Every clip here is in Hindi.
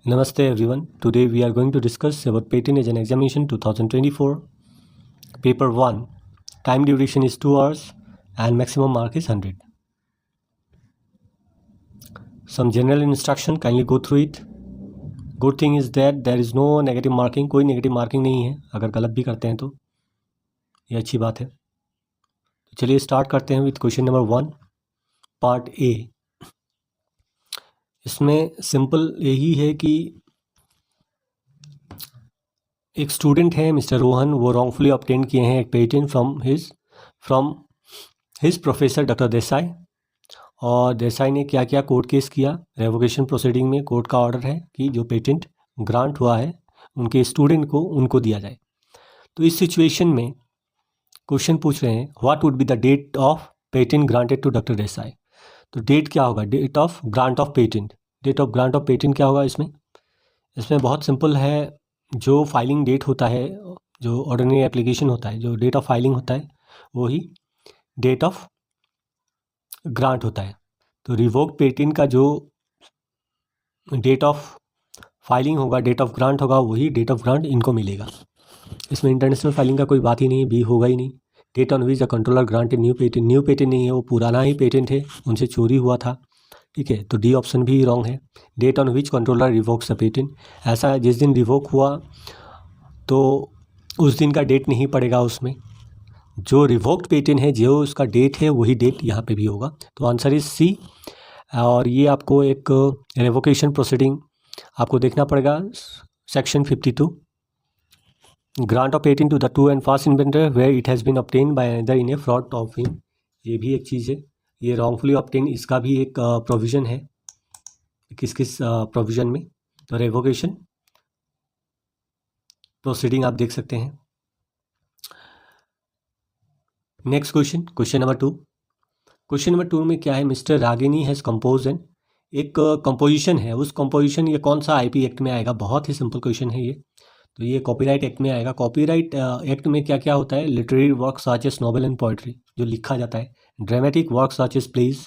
Namaste everyone. Today we are going to discuss about patent as an examination 2024. Paper 1. Time duration is 2 hours and maximum mark is 100. Some general instruction, kindly go through it. Good thing is that there is no negative marking. कोई negative marking नहीं है अगर गलत भी करते हैं तो ये अच्छी बात है. तो चलिए स्टार्ट करते हैं with question number 1 part A. इसमें सिंपल यही है कि एक स्टूडेंट है मिस्टर रोहन, वो रॉन्गफुली ऑब्टेन किए हैं एक patent from his professor doctor Desai. और देसाई ने क्या क्या कोर्ट केस किया. रेवोकेशन प्रोसीडिंग में कोर्ट का ऑर्डर है कि जो पेटेंट ग्रांट हुआ है उनके स्टूडेंट को उनको दिया जाए. तो इस सिचुएशन में क्वेश्चन पूछ रहे हैं what would be the date of patent granted to doctor Desai. तो डेट क्या होगा, date of grant of patent. Date of grant of patent क्या होगा इसमें बहुत सिंपल है. जो फाइलिंग डेट होता है, जो ऑर्डिनरी एप्लीकेशन होता है, जो डेट ऑफ फाइलिंग होता है वही डेट ऑफ ग्रांट होता है. तो रिवोक्ड पेटेंट का जो डेट ऑफ फाइलिंग होगा, डेट ऑफ ग्रांट होगा, वही डेट ऑफ ग्रांट इनको मिलेगा. इसमें इंटरनेशनल फाइलिंग का कोई बात ही नहीं, भी होगा ही नहीं. Date on which the controller granted new patent नहीं है, वो पुराना ही पेटेंट है, उनसे चोरी हुआ था. ठीक है, तो डी ऑप्शन भी रॉन्ग है. Date on which controller revokes the patent, ऐसा जिस दिन रिवोक हुआ तो उस दिन का डेट नहीं पड़ेगा उसमें. जो रिवोक्ड पेटेंट है, जो उसका डेट है, वही डेट यहाँ पे भी होगा. तो आंसर इज सी. और ये आपको एक रेवोकेशन प्रोसीडिंग आपको देखना पड़ेगा. Section 52 grant of patent to the true and fast inventor where it has been obtain by another in a fraud of him. ये भी एक चीज़ है. ये रॉन्गफुली ऑब्टेन, इसका भी एक प्रोविज़न है. किस प्रोविज़न में, तो रेवोकेशन प्रोसीडिंग आप देख सकते हैं. Next question number 2. Question number 2 में क्या है, mister Ragini has compose an, एक कंपोजिशन है. उस कंपोजिशन ये कौन सा आईपी एक्ट में आएगा. बहुत ही सिंपल क्वेश्चन है ये. तो ये कॉपीराइट एक्ट में आएगा. कॉपीराइट एक्ट में क्या क्या होता है, literary work such as novel and poetry जो लिखा जाता है, dramatic work such as plays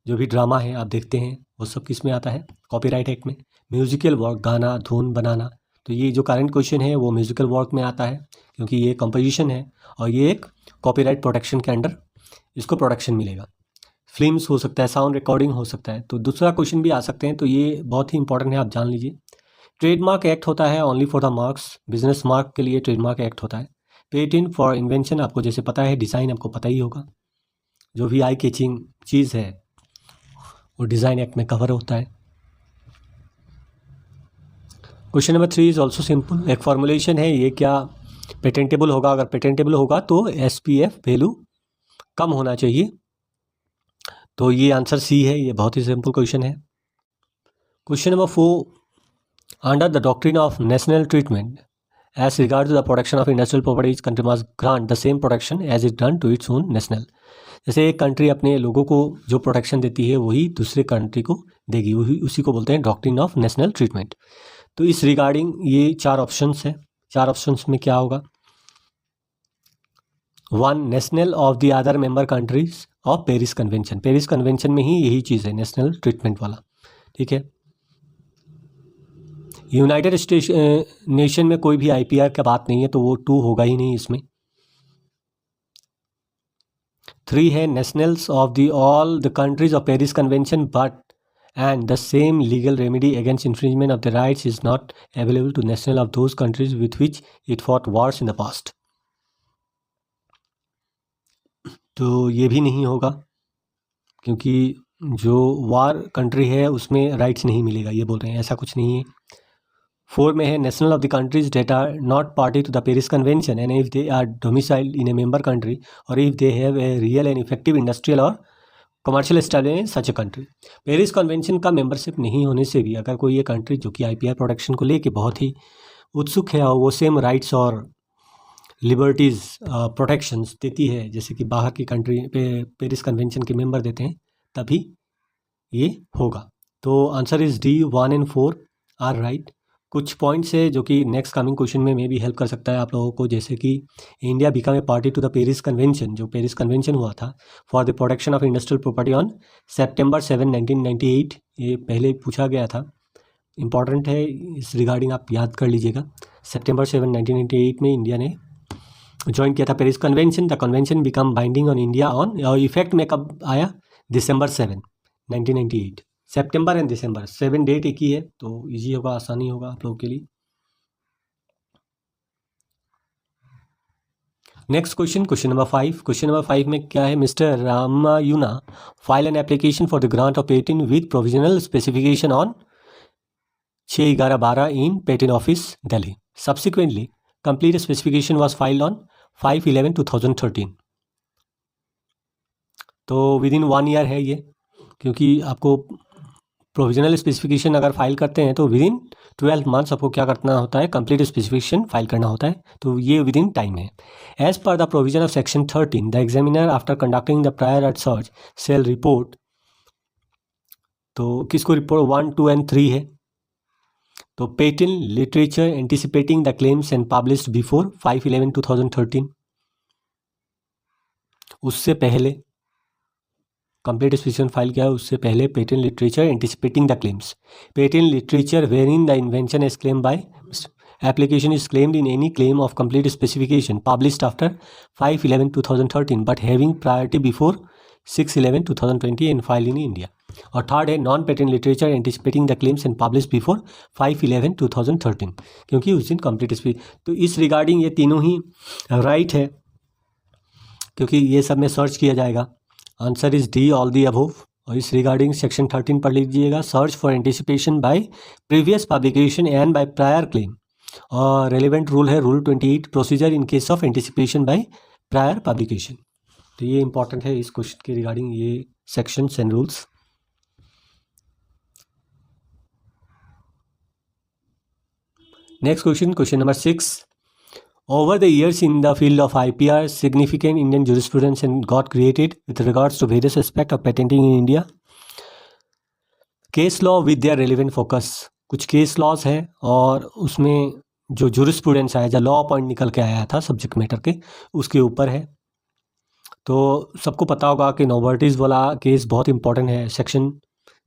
जो भी ड्रामा है आप देखते हैं, वो सब किस में आता है, कॉपीराइट एक्ट में. म्यूजिकल वर्क, गाना धुन बनाना, तो ये जो करंट क्वेश्चन है वो म्यूजिकल वर्क में आता है क्योंकि ये कंपोजिशन है और ये एक कॉपीराइट प्रोटेक्शन के अंडर इसको प्रोटेक्शन मिलेगा. फिल्म्स हो सकता है, साउंड रिकॉर्डिंग हो सकता है. तो दूसरा क्वेश्चन भी आ सकते हैं, तो ये बहुत ही इंपॉर्टेंट है, आप जान लीजिए. ट्रेडमार्क एक्ट होता है only for the marks, business mark के लिए ट्रेडमार्क एक्ट होता है. पेटेंट फॉर इन्वेंशन आपको जैसे पता है, डिज़ाइन आपको पता ही होगा. जो भी आई कैचिंग चीज़ है वो डिज़ाइन एक्ट में कवर होता है. Question number 3 is also simple. एक फॉर्मुलेशन है, ये क्या पेटेंटेबल होगा. अगर पेटेंटेबल होगा तो SPF वैल्यू कम होना चाहिए. तो ये आंसर सी है. ये बहुत ही सिंपल क्वेश्चन है. Question number 4. Under the doctrine of national treatment as regard to the protection of industrial properties country must grant the same protection as it grant to its own national. जैसे एक कंट्री अपने लोगों को जो प्रोटेक्शन देती है वही दूसरे कंट्री को देगी, वही उसी को बोलते हैं डॉक्ट्रिन ऑफ नेशनल ट्रीटमेंट. तो इस रिगार्डिंग ये 4 ऑप्शंस हैं. 4 ऑप्शंस में क्या होगा, 1 national of the other member countries of Paris convention. Paris convention में ही यही चीज़ है, नेशनल ट्रीटमेंट वाला. ठीक है. यूनाइटेड नेशन में कोई भी IPR का बात नहीं है, तो वो 2 होगा ही नहीं इसमें. 3 है nationals of the all the countries of Paris convention but and the same legal remedy against infringement of the rights is not available to national of those countries with which it fought wars in the past. तो ये भी नहीं होगा क्योंकि जो वार कंट्री है उसमें राइट्स नहीं मिलेगा, ये बोल रहे हैं. ऐसा कुछ नहीं है. 4 में है national of the countries that are not party to the Paris convention and if they are domiciled in a member country or if they have a real and effective industrial or commercial establishment in such a country. Paris convention का मेंबरशिप नहीं होने से भी अगर कोई ये कंट्री जो कि IPR प्रोटेक्शन को लेके बहुत ही उत्सुक है और वो सेम राइट्स और लिबर्टीज़ प्रोटेक्शंस देती है जैसे कि बाहर की कंट्री पे पेरिस कन्वेंशन के मेंबर देते हैं, तभी ये होगा. तो answer is D 1 and 4 are right. कुछ पॉइंट्स है जो कि नेक्स्ट कमिंग क्वेश्चन में भी हेल्प कर सकता है आप लोगों को, जैसे कि India become a party to the Paris convention, जो पेरिस कन्वेंशन हुआ था for the protection of industrial property on September 7, 1998. ये पहले पूछा गया था. इम्पॉर्टेंट है, इस रिगार्डिंग आप याद कर लीजिएगा। September 7, 1998 में इंडिया ने ज्वाइन किया था Paris convention. The convention become binding on India on, और इफेक्ट में कब आया? December 7, 1998। September and December 7 date एक ही है, तो इजी होगा, आसानी होगा आप लोगों के लिए। Next question, question number 5। Question number 5 में क्या है? Mister Ramayuna file an application for the grant of patent with provisional specification on 6/11/12 in patent office Delhi. Subsequently complete specification was filed on 5/11/2013। तो विद इन 1 ईयर है ये, क्योंकि आपको प्रोविजनल स्पेसिफिकेशन अगर फाइल करते हैं तो विद इन 12 मंथ्स आपको क्या करना होता है? कंप्लीट स्पेसिफिकेशन फाइल करना होता है, तो ये विद इन टाइम है। As per the provision of section 13 the examiner after conducting the prior research cell report, तो किसको रिपोर्ट 1, 2 एंड 3 है? तो patent literature anticipating the claims and published before 5/11/2013। उससे पहले कंप्लीट स्पेसिफिकेशन फाइल किया है, उससे पहले patent literature anticipating the claims. Patent literature wearing the invention is claim bye application is claimed in any claim of complete specification published after 5/11/2013 but having priority before 6/11/2020 and filed in India। और थर्ड है non patent literature anticipating the claims and publish before 5/11/2013, क्योंकि उस दिन कंप्लीट स्पेसिफिक। तो इस रिगार्डिंग ये तीनों ही राइट है, क्योंकि ये सब में सर्च किया जाएगा। Answer is D, all the above. और इस रिगार्डिंग सेक्शन 13 पढ़ लीजिएगा, search for anticipation by previous publication and by prior claim. और रेलिवेंट रूल है rule 28, procedure in case of anticipation by prior publication. तो ये इंपॉर्टेंट है इस क्वेश्चन के रिगार्डिंग ये sections and rules. Next question, question number 6। Over the years in the field of IPR, significant Indian jurisprudence and got created with regards to various aspects of patenting in India. Case law with their relevant focus। कुछ केस लॉज हैं और उसमें जो जुरिस्प्रूडेंस आया, जो लॉ पॉइंट निकल के आया था सब्जेक्ट मैटर के, उसके ऊपर है। तो सबको पता होगा कि नोवार्टिस वाला केस बहुत इंपॉर्टेंट है सेक्शन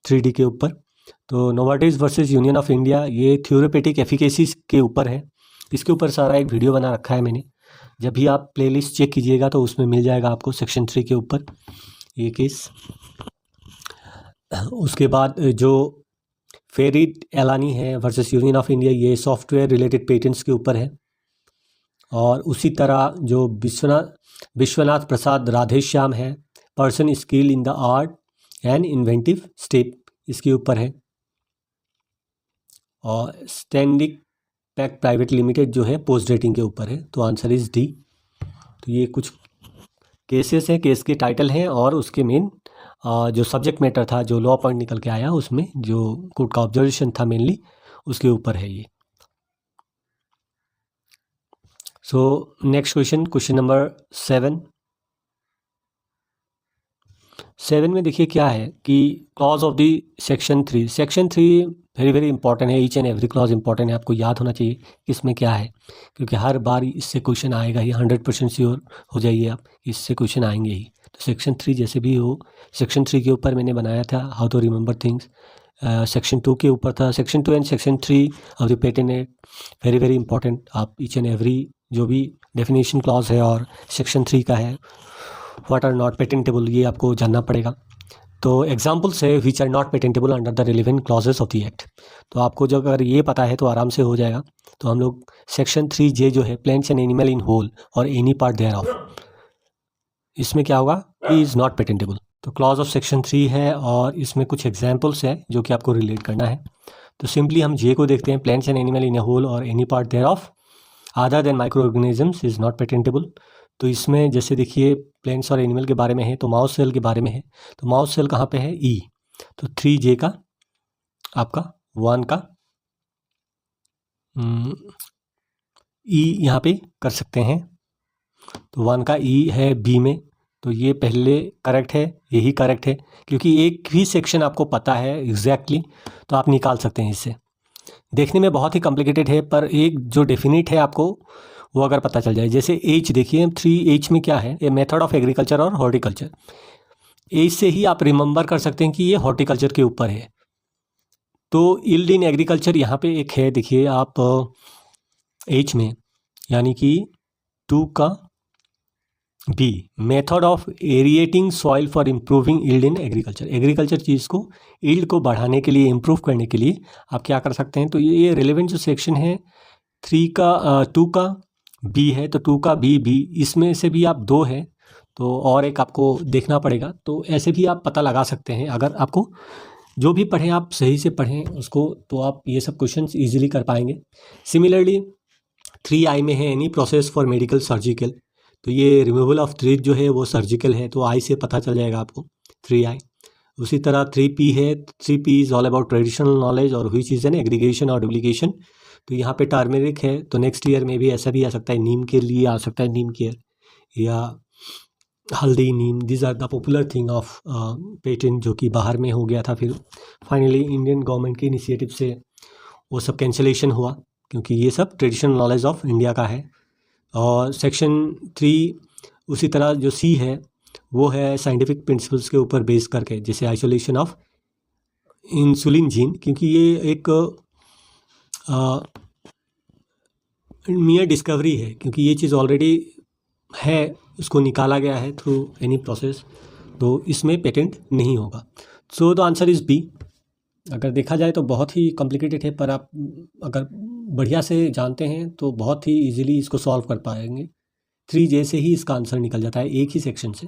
3D के ऊपर। तो Novartis versus union of India, ये थ्योरेपेटिक एफिकेसी के ऊपर है। इसके ऊपर सारा एक वीडियो बना रखा है मैंने, जब भी आप प्लेलिस्ट चेक कीजिएगा तो उसमें मिल जाएगा आपको सेक्शन 3 के ऊपर ये केस। उसके बाद जो फेरिट एलानी है वर्सेस यूनियन ऑफ इंडिया, ये सॉफ्टवेयर रिलेटेड पेटेंट्स के ऊपर है। और उसी तरह जो विश्वनाथ प्रसाद राधेश्याम है, person skill in the art and inventive step, इसके ऊपर है। और स्टैंडिक पैक प्राइवेट लिमिटेड जो है पोस्ट डेटिंग के ऊपर है। तो आंसर इज डी। तो ये कुछ केसेस हैं, केस के टाइटल हैं और उसके मेन जो सब्जेक्ट मैटर था, जो लॉ पॉइंट निकल के आया, उसमें जो कोर्ट का ऑब्जर्वेशन था मेनली उसके ऊपर है ये। So next question, question number 7। 7 में देखिए क्या है कि clause of the section 3। Section 3 very very important है, each and every clause important है, आपको याद होना चाहिए इसमें क्या है, क्योंकि हर बार इससे क्वेश्चन आएगा ही। 100% श्योर हो जाइए आप, इससे क्वेश्चन आएंगे ही। तो सेक्शन 3 जैसे भी हो, सेक्शन 3 के ऊपर मैंने बनाया था how to remember things. Section 2 के ऊपर था, section 2 and section 3 of the patent act, very very important. आप ईच एंड एवरी जो भी डेफिनेशन क्लॉज है और सेक्शन 3 का है, व्हाट आर नॉट पेटेंटेबल, ये आपको जानना पड़ेगा। तो एग्जाम्पल्स है which are not patentable under the relevant clauses of the act. तो आपको जो अगर ये पता है तो आराम से हो जाएगा। तो हम लोग सेक्शन 3J जो है, plants and animal in whole और एनी पार्ट देयर ऑफ, इसमें क्या होगा कि इज़ नॉट पेटेंटेबल। तो क्लॉज ऑफ सेक्शन 3 है और इसमें कुछ एग्जाम्पल्स है जो कि आपको रिलेट करना है। तो सिंपली हम जे को देखते हैं, plants and animal in a whole और any part there of other than micro organisms is not patentable. तो इसमें जैसे देखिए प्लांट्स और एनिमल के बारे में है, तो माउस सेल के बारे में है। तो माउस सेल कहाँ पे है? ई। तो 3J का आपका 1 का ई यहाँ पे कर सकते हैं। तो 1 का ई है बी में, तो ये पहले करेक्ट है, यही करेक्ट है, क्योंकि एक ही सेक्शन आपको पता है एग्जैक्टली, तो आप निकाल सकते हैं इससे। देखने में बहुत ही कॉम्प्लिकेटेड है, पर एक जो डेफिनेट है आपको वो अगर पता चल जाए, जैसे H देखिए, 3H में क्या है? ये मेथड ऑफ एग्रीकल्चर और हॉर्टिकल्चर। H से ही आप रिमेंबर कर सकते हैं कि ये हॉर्टिकल्चर के ऊपर है। तो यील्ड इन एग्रीकल्चर यहाँ पे एक है, देखिए आप एच में, यानी कि 2 का B, method of aerating soil for improving yield in agriculture. Agriculture चीज़ को, यील्ड को बढ़ाने के लिए, इम्प्रूव करने के लिए आप क्या कर सकते हैं। तो ये रिलेवेंट जो सेक्शन है 2 का बी है, तो 2 का बी, इसमें से भी आप 2 है तो और एक आपको देखना पड़ेगा। तो ऐसे भी आप पता लगा सकते हैं, अगर आपको जो भी पढ़ें आप सही से पढ़ें उसको, तो आप ये सब क्वेश्चन ईजिली कर पाएंगे। सिमिलरली 3I में है any process for medical surgical, तो ये रिमूवल ऑफ टीथ जो है वो सर्जिकल है, तो आई से पता चल जाएगा आपको 3I। उसी तरह 3P है, 3P is all about traditional knowledge और व्हिच इज़ एन एग्रीगेशन और डुप्लीकेशन। तो यहाँ पे टर्मेरिक है, तो नेक्स्ट ईयर में भी ऐसा भी आ सकता है, नीम के लिए आ सकता है, नीम केयर या हल्दी, neem, this are the popular thing of patent, जो कि बाहर में हो गया था। फिर फाइनली इंडियन गवर्नमेंट के इनिशिएटिव से वो सब कैंसिलेशन हुआ, क्योंकि ये सब ट्रेडिशनल नॉलेज ऑफ इंडिया का है। और सेक्शन 3 उसी तरह जो सी है वो है साइंटिफिक प्रिंसिपल्स के ऊपर बेस करके, जैसे आइसोलेशन ऑफ इंसुलिन जीन, क्योंकि ये एक नियर डिस्कवरी है, क्योंकि ये चीज़ ऑलरेडी है, उसको निकाला गया है थ्रू एनी प्रोसेस, तो इसमें पेटेंट नहीं होगा। So the answer is B. अगर देखा जाए तो बहुत ही कॉम्प्लिकेटेड है, पर आप अगर बढ़िया से जानते हैं तो बहुत ही इजीली इसको सॉल्व कर पाएंगे। 3J से ही इसका आंसर निकल जाता है, एक ही सेक्शन से।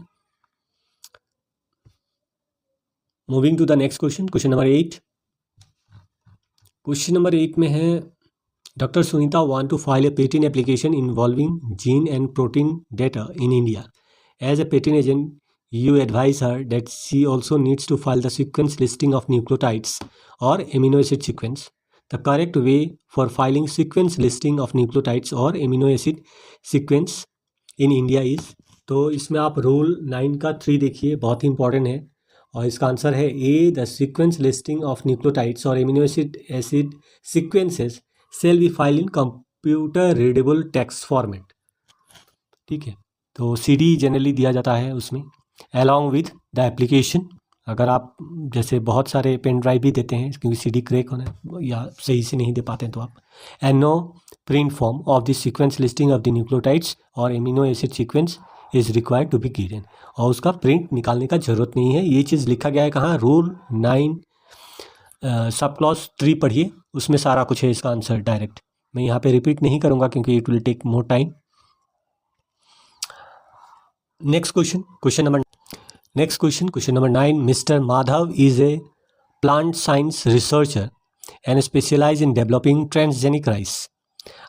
Moving to the next question, question number 8। Question number 8 में है, Dr. Sunita want to file a patent application involving gene and protein data in India. As a patent agent, you advise her that she also needs to file the sequence listing of nucleotides or amino acid sequence. The correct way for filing sequence listing of nucleotides or amino acid sequence in India is, तो इसमें आप रूल 9 का 3 देखिए, बहुत ही इंपॉर्टेंट है, और इसका आंसर है A, the sequence listing of nucleotides और amino acid sequences shall be file in computer readable text format. ठीक है, तो CD जनरली दिया जाता है उसमें, अलॉन्ग विथ द एप्लीकेशन। अगर आप जैसे बहुत सारे पेन ड्राइव भी देते हैं, क्योंकि CD क्रैक होना या सही से नहीं दे पाते हैं, तो आप and no print form of the sequence listing of the nucleotides और amino acid sequence is required to be given, और उसका प्रिंट निकालने का ज़रूरत नहीं है। ये चीज़ लिखा गया है कहाँ, रूल 9 सब क्लॉज 3 पढ़िए, उसमें सारा कुछ है इसका आंसर डायरेक्ट। मैं यहाँ पे रिपीट नहीं करूँगा क्योंकि it will take more time. Next question, question number 9। Mister Madhav is a plant science researcher and specialize in developing transgenic rice.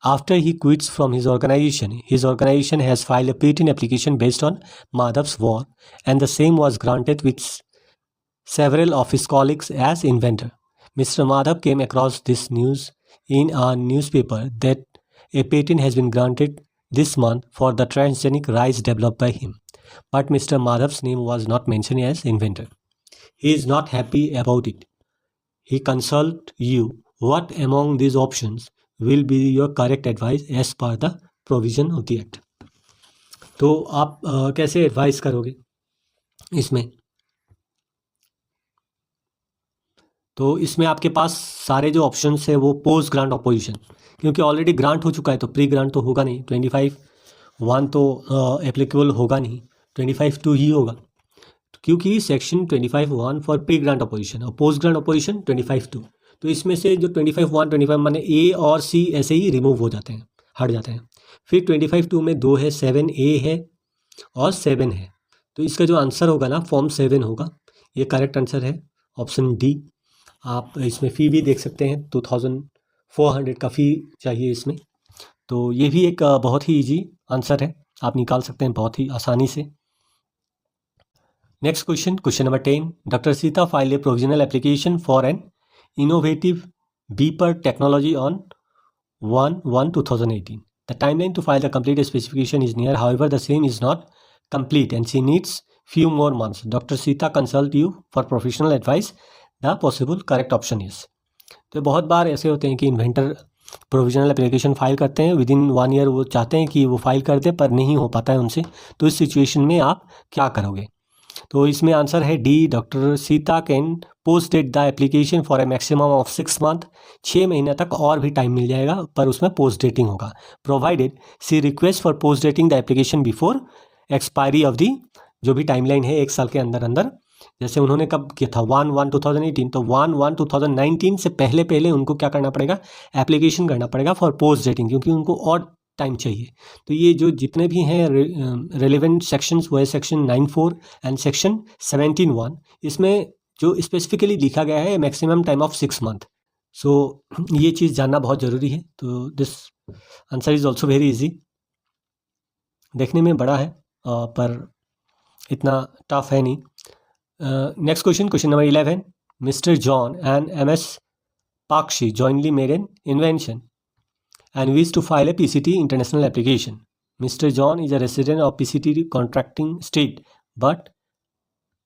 After he quits from his organization has filed a patent application based on Madhav's work, and the same was granted with several of his colleagues as inventor. Mr. Madhav came across this news in a newspaper that a patent has been granted this month for the transgenic rice developed by him, but Mr. Madhav's name was not mentioned as inventor. He is not happy about it. He consult you. What among these options will be your correct advice as per the provision of the act? तो आप कैसे एडवाइस करोगे इसमें? तो इसमें आपके पास सारे जो ऑप्शंस है वो पोस्ट ग्रांट अपोजिशन, क्योंकि ऑलरेडी ग्रांट हो चुका है तो प्री ग्रांट तो होगा नहीं, 25(1) तो एप्लीकेबल होगा नहीं, 25(2) ही होगा, क्योंकि section 25(1) for pre grant opposition और पोस्ट ग्रांट अपोजिशन 25(2). तो इसमें से जो 25(1), 25 माने ए और सी ऐसे ही रिमूव हो जाते हैं, हट जाते हैं। फिर 25(2) में 2 है, 7A है और 7 है, तो इसका जो आंसर होगा ना, फॉर्म 7 होगा। ये करेक्ट आंसर है, ऑप्शन डी। आप इसमें फ़ी भी देख सकते हैं, 2400 का फ़ी चाहिए इसमें, तो ये भी एक बहुत ही ईजी आंसर है, आप निकाल सकते हैं बहुत ही आसानी से। Next question, question number 10। Doctor Sita file A provisional application for an innovative beeper technology on 1/1/2018. The timeline to file the complete specification is near. However, the same is not complete and she needs few more months. Dr. Sita consult you for professional advice. The possible correct option is. तो बहुत बार ऐसे होते हैं कि इन्वेंटर प्रोविजनल एप्लीकेशन फाइल करते हैं, विदिन 1 ईयर वो चाहते हैं कि वो फाइल कर दे, पर नहीं हो पाता है उनसे, तो इस सिचुएशन में आप क्या करोगे? तो इसमें आंसर है D, doctor Sita can post date the application for a maximum of 6 month, 6 महीने तक और भी टाइम मिल जाएगा, पर उसमें पोस्ट डेटिंग होगा। Provided C request for post dating the application before expiry of the, जो भी टाइमलाइन है 1 साल के अंदर अंदर, जैसे उन्होंने कब किया था 1/1/2018, तो 1/1/2019 से पहले पहले उनको क्या करना पड़ेगा, एप्लीकेशन करना पड़ेगा फॉर पोस्ट डेटिंग, क्योंकि उनको और टाइम चाहिए। तो ये जो जितने भी हैं रेलिवेंट सेक्शंस वो है सेक्शन 9(4) एंड सेक्शन 17(1). इसमें जो स्पेसिफिकली लिखा गया है मैक्सिमम टाइम ऑफ 6 मंथ। सो ये चीज़ जानना बहुत ज़रूरी है। तो this answer is also very easy. देखने में बड़ा है पर इतना टफ है नहीं। Next question, question number 11, mister John and MS Pakshi jointly made an invention and wished to file a PCT international application. Mr. John is a resident of PCT contracting state, but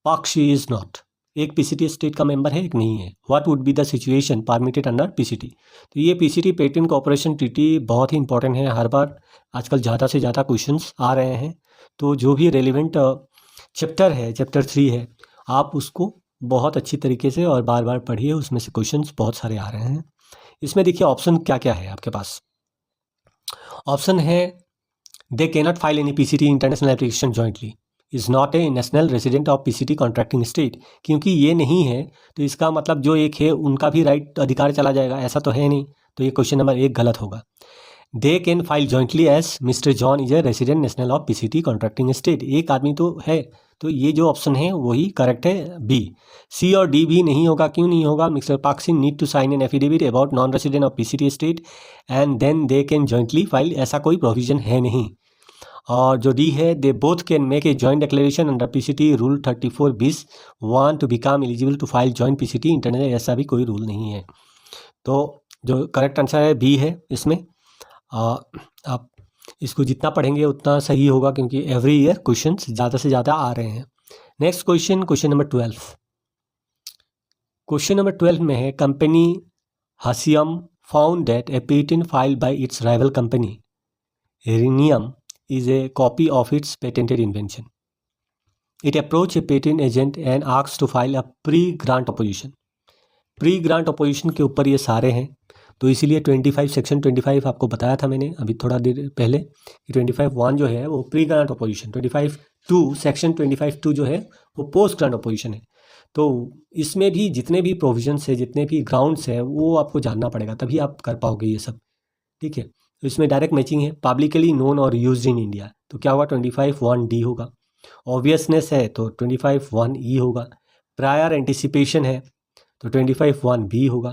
Pakshi is not. एक PCT स्टेट का मेंबर है, एक नहीं है। What would be the situation permitted under PCT? तो ये PCT पेटेंट कॉपरेशन ट्रीटी बहुत ही इंपॉर्टेंट है। हर बार आजकल ज़्यादा से ज़्यादा क्वेश्चंस आ रहे हैं, तो जो भी रेलिवेंट चैप्टर है, चैप्टर 3 है, आप उसको बहुत अच्छी तरीके से और बार बार पढ़िए, उसमें से क्वेश्चंस बहुत सारे आ रहे हैं। इसमें देखिए ऑप्शन क्या क्या है आपके पास। ऑप्शन है they cannot file any PCT international application jointly, is not a national resident of PCT contracting state. क्योंकि ये नहीं है तो इसका मतलब जो एक है उनका भी राइट अधिकार चला जाएगा, ऐसा तो है नहीं। तो ये क्वेश्चन नंबर 1 गलत होगा। They can file jointly as mister John is a resident national of PCT contracting state, एक आदमी तो है, तो ये जो ऑप्शन है वही करेक्ट है, बी। सी और डी भी नहीं होगा। क्यों नहीं होगा? मिस्टर पाक्सी need to sign an affidavit about non resident of PCT state and then they can jointly file, ऐसा कोई प्रोविजन है नहीं। और जो डी है, they both can make a joint declaration under PCT rule 34(20)(1) to become eligible to file joint PCT international, ऐसा भी कोई रूल नहीं है। तो जो करेक्ट आंसर है बी है इसमें। आप इसको जितना पढ़ेंगे उतना सही होगा, क्योंकि एवरी ईयर क्वेश्चंस ज़्यादा से ज़्यादा आ रहे हैं। Next question, question number 12। Question number 12 में है company hassium found that a patent filed by its rival company rhenium is a copy of its patented invention. It approached a patent agent and asked to file a pre-grant opposition. Pre-grant opposition के ऊपर ये सारे हैं, तो इसीलिए 25 सेक्शन 25 आपको बताया था मैंने अभी थोड़ा देर पहले कि 25(1) जो है वो प्री ग्रांट अपोजिशन, 25(2) सेक्शन 25(2) जो है वो पोस्ट ग्रांट अपोजिशन है। तो इसमें भी जितने भी प्रोविजंस है, जितने भी ग्राउंड्स है, वो आपको जानना पड़ेगा, तभी आप कर पाओगे ये सब। ठीक है, तो इसमें डायरेक्ट मैचिंग है। पब्लिकली नोन और यूज्ड इन इंडिया, तो क्या होगा 25(1)(d) होगा। ऑब्वियसनेस है तो 25(1)(e) होगा। प्रायर एंटिसिपेशन है तो 25(1)(b) होगा।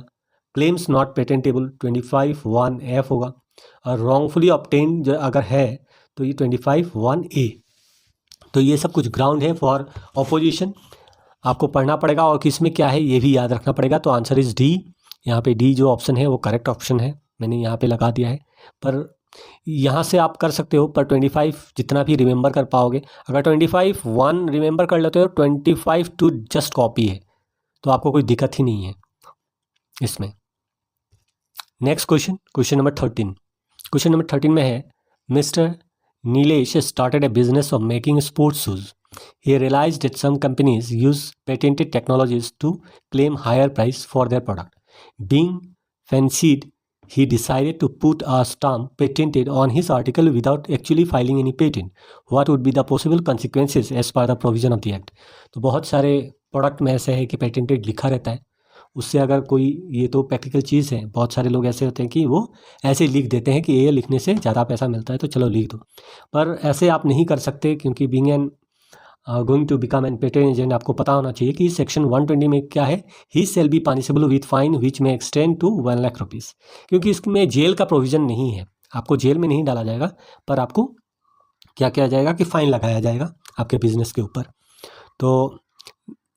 क्लेम्स नॉट पेटेंटेबल 25(1)(f) होगा। और रॉन्गफुली ऑब्टेन जो अगर है तो ये 25(1)(a). तो ये सब कुछ ग्राउंड है फॉर ऑपोजिशन, आपको पढ़ना पड़ेगा और किस में क्या है ये भी याद रखना पड़ेगा। तो आंसर इज डी। यहाँ पे डी जो ऑप्शन है वो करेक्ट ऑप्शन है, मैंने यहाँ पे लगा दिया है। पर यहाँ से आप कर सकते हो, पर 25 जितना भी रिमेंबर कर पाओगे। अगर 25(1) रिमेंबर कर लेते हो, 25(2) जस्ट कॉपी है, तो आपको कोई दिक्कत ही नहीं है इसमें। Next question, question number 13। Question number 13 में है mister Nilesh started A business of making sports shoes. He realized that some companies use patented technologies to claim higher price for their product. Being fancied, he decided to put a stamp patented on his article without actually filing any patent. What would be the possible consequences as per the provision of the act? तो बहुत सारे प्रोडक्ट में ऐसे है कि पेटेंटेड लिखा रहता है, उससे अगर कोई, ये तो प्रैक्टिकल चीज़ है, बहुत सारे लोग ऐसे होते हैं कि वो ऐसे लिख देते हैं कि ये लिखने से ज़्यादा पैसा मिलता है तो चलो लिख दो, पर ऐसे आप नहीं कर सकते, क्योंकि being an going to become an patent agent आपको पता होना चाहिए कि सेक्शन 120 में क्या है, he shall be punishable with fine which may extend to 1 lakh rupees. क्योंकि इसमें जेल का प्रोविज़न नहीं है, आपको जेल में नहीं डाला जाएगा, पर आपको क्या किया जाएगा कि फ़ाइन लगाया जाएगा आपके बिजनेस के ऊपर। तो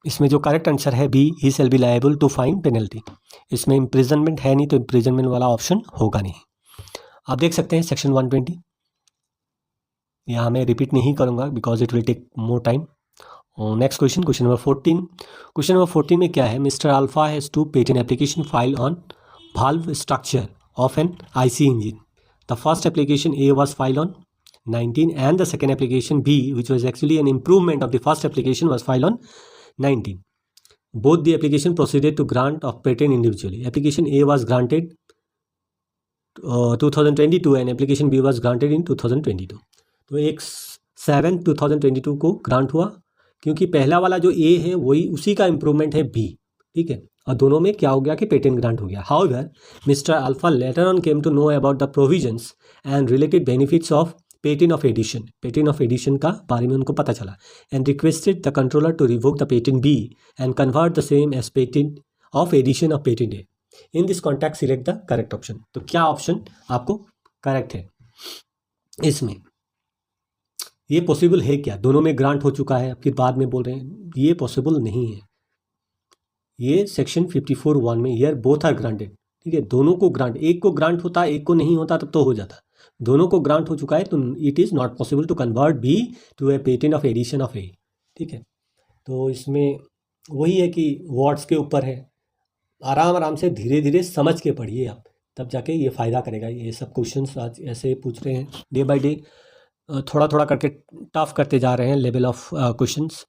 इसमें जो करेक्ट आंसर है B, he shall be liable to fine penalty. इसमें इम्प्रिजनमेंट है नहीं, तो इम्प्रिजनमेंट वाला ऑप्शन होगा नहीं। आप देख सकते हैं सेक्शन 120, यहाँ मैं रिपीट नहीं करूँगा because it will take more time. Next question, question number 14। Question number 14 में क्या है, mister Alpha has two patent application file on valve structure of an IC engine. The first application A was filed on 19 and the second application B, which was actually an improvement of the first application, was filed on 19. both the application proceeded to grant of patent individually. Application A was granted 2022 and application B was granted in 2022. तो 1/7/2022 को ग्रांट हुआ, क्योंकि पहला वाला जो ए है वही उसी का इम्प्रूवमेंट है बी, ठीक है, और दोनों में क्या हो गया कि पेटेंट ग्रांट हो गया. However mister Alpha later on came to know about the provisions and related benefits of patent of addition. Patent of addition का बारे में उनको पता चला and requested the controller to revoke the patent B and convert the same as patent of addition of patent A. In this context select the correct option. तो क्या ऑप्शन आपको करेक्ट है इसमें? ये पॉसिबल है क्या? दोनों में ग्रांट हो चुका है, फिर बाद में बोल रहे हैं ये पॉसिबल नहीं है. ये सेक्शन 54(1) में हियर बोथ आर ग्रांटेड, ठीक है, दोनों को ग्रांट, एक को ग्रांट होता एक को नहीं होता तब तो हो जाता. दोनों को ग्रांट हो चुका है तो it is not possible to convert B to a patent of addition of A. ठीक है, तो इसमें वही है कि वर्ड्स के ऊपर है, आराम आराम से धीरे धीरे समझ के पढ़िए आप, तब जाके ये फ़ायदा करेगा. ये सब क्वेश्चंस आज ऐसे पूछ रहे हैं डे बाय डे, थोड़ा थोड़ा करके टफ करते जा रहे हैं लेवल ऑफ क्वेश्चंस.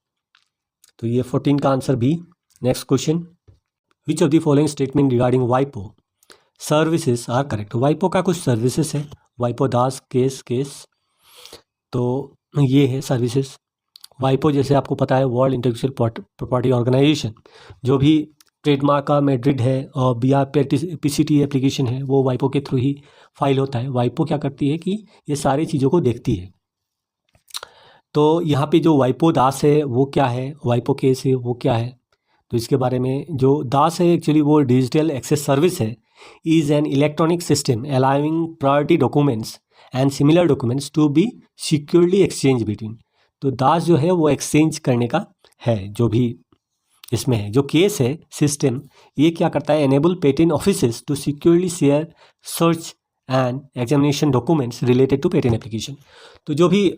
तो ये 14 का answer B. Next question, which of the following statement regarding वाइपो सर्विसेज आर करेक्ट. वाइपो का कुछ सर्विसेज है, वाइपो दास केस, तो ये है सर्विसेज. वाइपो जैसे आपको पता है वर्ल्ड इंटेलेक्चुअल प्रॉपर्टी ऑर्गेनाइजेशन, जो भी ट्रेडमार्क का मैड्रिड है और बिया पीसीटी एप्लीकेशन है वो वाइपो के थ्रू ही फाइल होता है. वाइपो क्या करती है कि ये सारी चीज़ों को देखती है. तो यहाँ पे जो वाइपो दास है वो क्या है, वाइपो केस है वो क्या है, तो इसके बारे में जो दास है एक्चुअली वो डिजिटल एक्सेस सर्विस है, is an electronic system allowing priority documents and similar documents to be securely exchange between. तो दास जो है वो एक्सचेंज करने का है जो भी इसमें है. जो केस है सिस्टम, ये क्या करता है, enable patent offices to securely share search and examination documents related to patent application. तो जो भी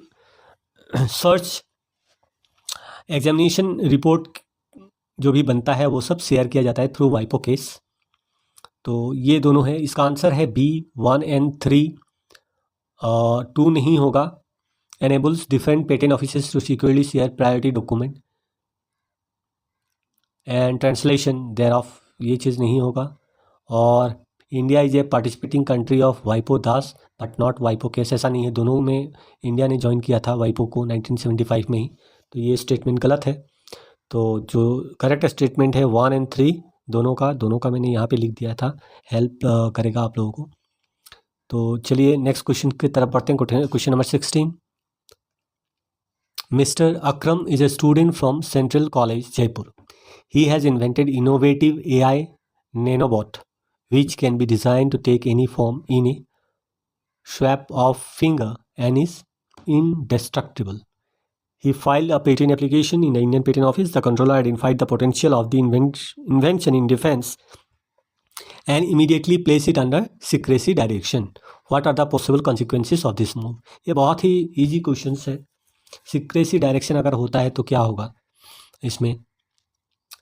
सर्च एग्जामिनेशन रिपोर्ट जो भी बनता है वो सब शेयर किया जाता है थ्रू वाइपो केस. तो ये दोनों है, इसका आंसर है बी 1 and 3. 2 नहीं होगा. enables different patent offices to securely share priority document and translation thereof, ये चीज़ नहीं होगा. और India is a participating country of वाइपो दास बट नॉट वाइपो केस, ऐसा नहीं है. दोनों में इंडिया ने ज्वाइन किया था वाइपो को 1975 में ही, तो ये स्टेटमेंट गलत है. तो जो करेक्ट स्टेटमेंट है 1 and 3 दोनों का मैंने यहाँ पे लिख दिया था, हेल्प करेगा आप लोगों को. तो चलिए नेक्स्ट क्वेश्चन की तरफ बढ़ते हैं. Question number 16. Mr. Akram is a student from Central College, Jaipur. He has invented innovative AI nanobot, which can be designed to take any form in a swap of finger and is indestructible. He filed a patent application in the Indian Patent Office. The controller identified the potential of the invention in defense and immediately placed it under secrecy direction. What are the possible consequences of this move? ये बहुत ही easy questions है. सिक्रेसी डायरेक्शन अगर होता है तो क्या होगा इसमें,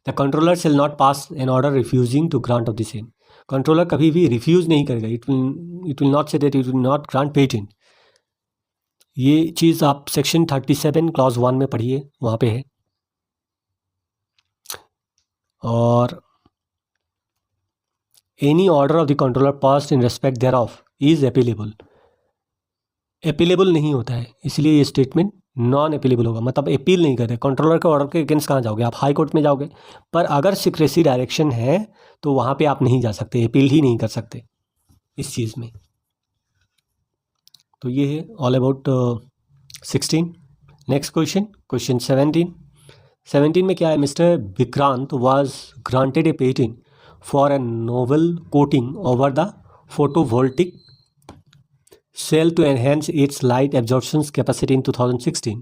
the controller shall not pass an order refusing to grant of the same. Controller कभी भी रिफ्यूज नहीं करेगा, it will not say that it will not grant patent. ये चीज़ आप सेक्शन 37 क्लॉज 1 में पढ़िए, वहाँ पे है. और any order of the controller passed in respect there of is appealable. Appealable नहीं होता है, इसलिए ये स्टेटमेंट नॉन अपीलेबल होगा. मतलब अपील नहीं करते कंट्रोलर के ऑर्डर के अगेंस्ट. कहाँ जाओगे आप, हाई कोर्ट में जाओगे. पर अगर सिक्रेसी डायरेक्शन है तो वहाँ पे आप नहीं जा सकते, अपील ही नहीं कर सकते इस चीज़ में. तो ये है ऑल अबाउट 16. नेक्स्ट क्वेश्चन 17 में क्या है, mister Vikrant was granted A patent for a novel coating over the photovoltaic cell to enhance its light absorption capacity in 2016.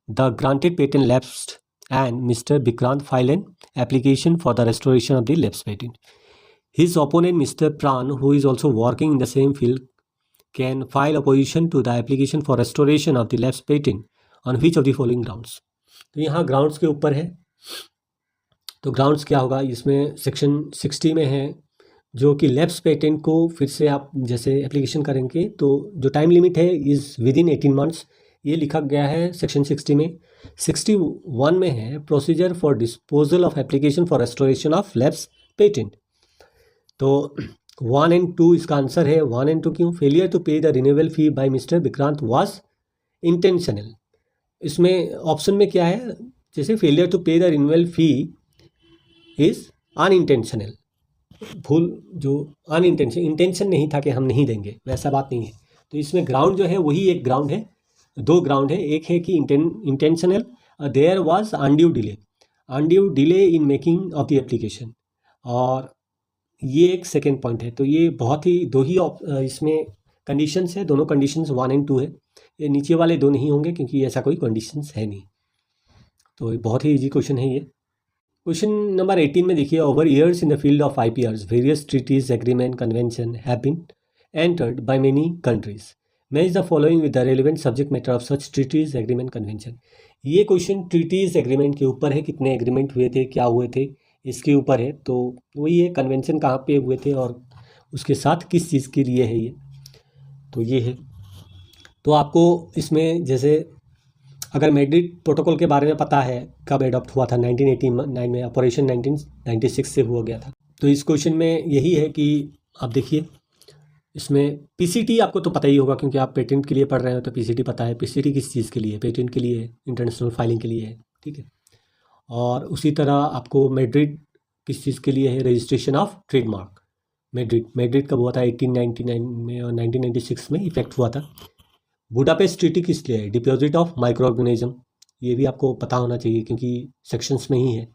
The granted patent lapsed and Mr. Vikrant filed an application for the restoration of the lapsed patent. His opponent Mr. Pran, who is also working in the same field, can file opposition to the application for restoration of the lapsed patent on which of the following grounds. तो यहाँ ग्राउंड्स के ऊपर है. तो ग्राउंड्स क्या होगा, इसमें सेक्शन 60 में है जो कि लैप्स पेटेंट को फिर से आप जैसे एप्लीकेशन करेंगे तो जो टाइम लिमिट है इज़ विद इन 18 months, ये लिखा गया है सेक्शन 60 में. 61 में है procedure for disposal of application for restoration of lapse patent. तो 1 एंड 2 इसका आंसर है। 1 एंड 2 क्यों? Failure to pay the renewal fee by mister Vikrant was intentional. इसमें ऑप्शन में क्या है, जैसे failure to pay the renewal fee is unintentional, भूल जो अनइंटेंशन, इंटेंशन नहीं था कि हम नहीं देंगे, वैसा बात नहीं है। तो इसमें ग्राउंड जो है वही एक ग्राउंड है, दो ग्राउंड है। एक है कि intentional, there was undue delay in making of the application, और ये एक सेकेंड पॉइंट है। तो ये बहुत ही दो ही इसमें कंडीशंस है, दोनों कंडीशंस 1 एंड 2 है। ये नीचे वाले दो नहीं होंगे क्योंकि ऐसा कोई कंडीशंस है नहीं। तो ये बहुत ही इजी क्वेश्चन है ये। क्वेश्चन नंबर 18 में देखिए, over years in the field of IPRs various treaties agreement convention have been entered by many countries, match the following with the relevant subject matter of such treaties agreement convention. ये क्वेश्चन ट्रीटीज एग्रीमेंट के ऊपर है, कितने एग्रीमेंट हुए थे, क्या हुए थे, इसके ऊपर है। तो वही है, कन्वेंशन कहाँ पे हुए थे और उसके साथ किस चीज़ के लिए है ये, तो ये है। तो आपको इसमें जैसे अगर मैड्रिड प्रोटोकॉल के बारे में पता है, कब एडॉप्ट हुआ था, 1989 में, ऑपरेशन 1996 से हुआ गया था। तो इस क्वेश्चन में यही है कि आप देखिए, इसमें PCT आपको तो पता ही होगा क्योंकि आप पेटेंट के लिए पढ़ रहे हो, तो PCT पता है। PCT किस चीज़ के लिए है? पेटेंट के लिए है, इंटरनेशनल फाइलिंग के लिए है, ठीक है। और उसी तरह आपको मैड्रिड किस चीज़ के लिए है? Registration of trademark. मैड्रिड कब हुआ था? 1899 में, और 1996 में इफेक्ट हुआ था। बुडापेस्ट ट्रीटी किस लिए है? डिपॉजिट ऑफ माइक्रो ऑर्गेनिज्म, ये भी आपको पता होना चाहिए क्योंकि सेक्शंस में ही है।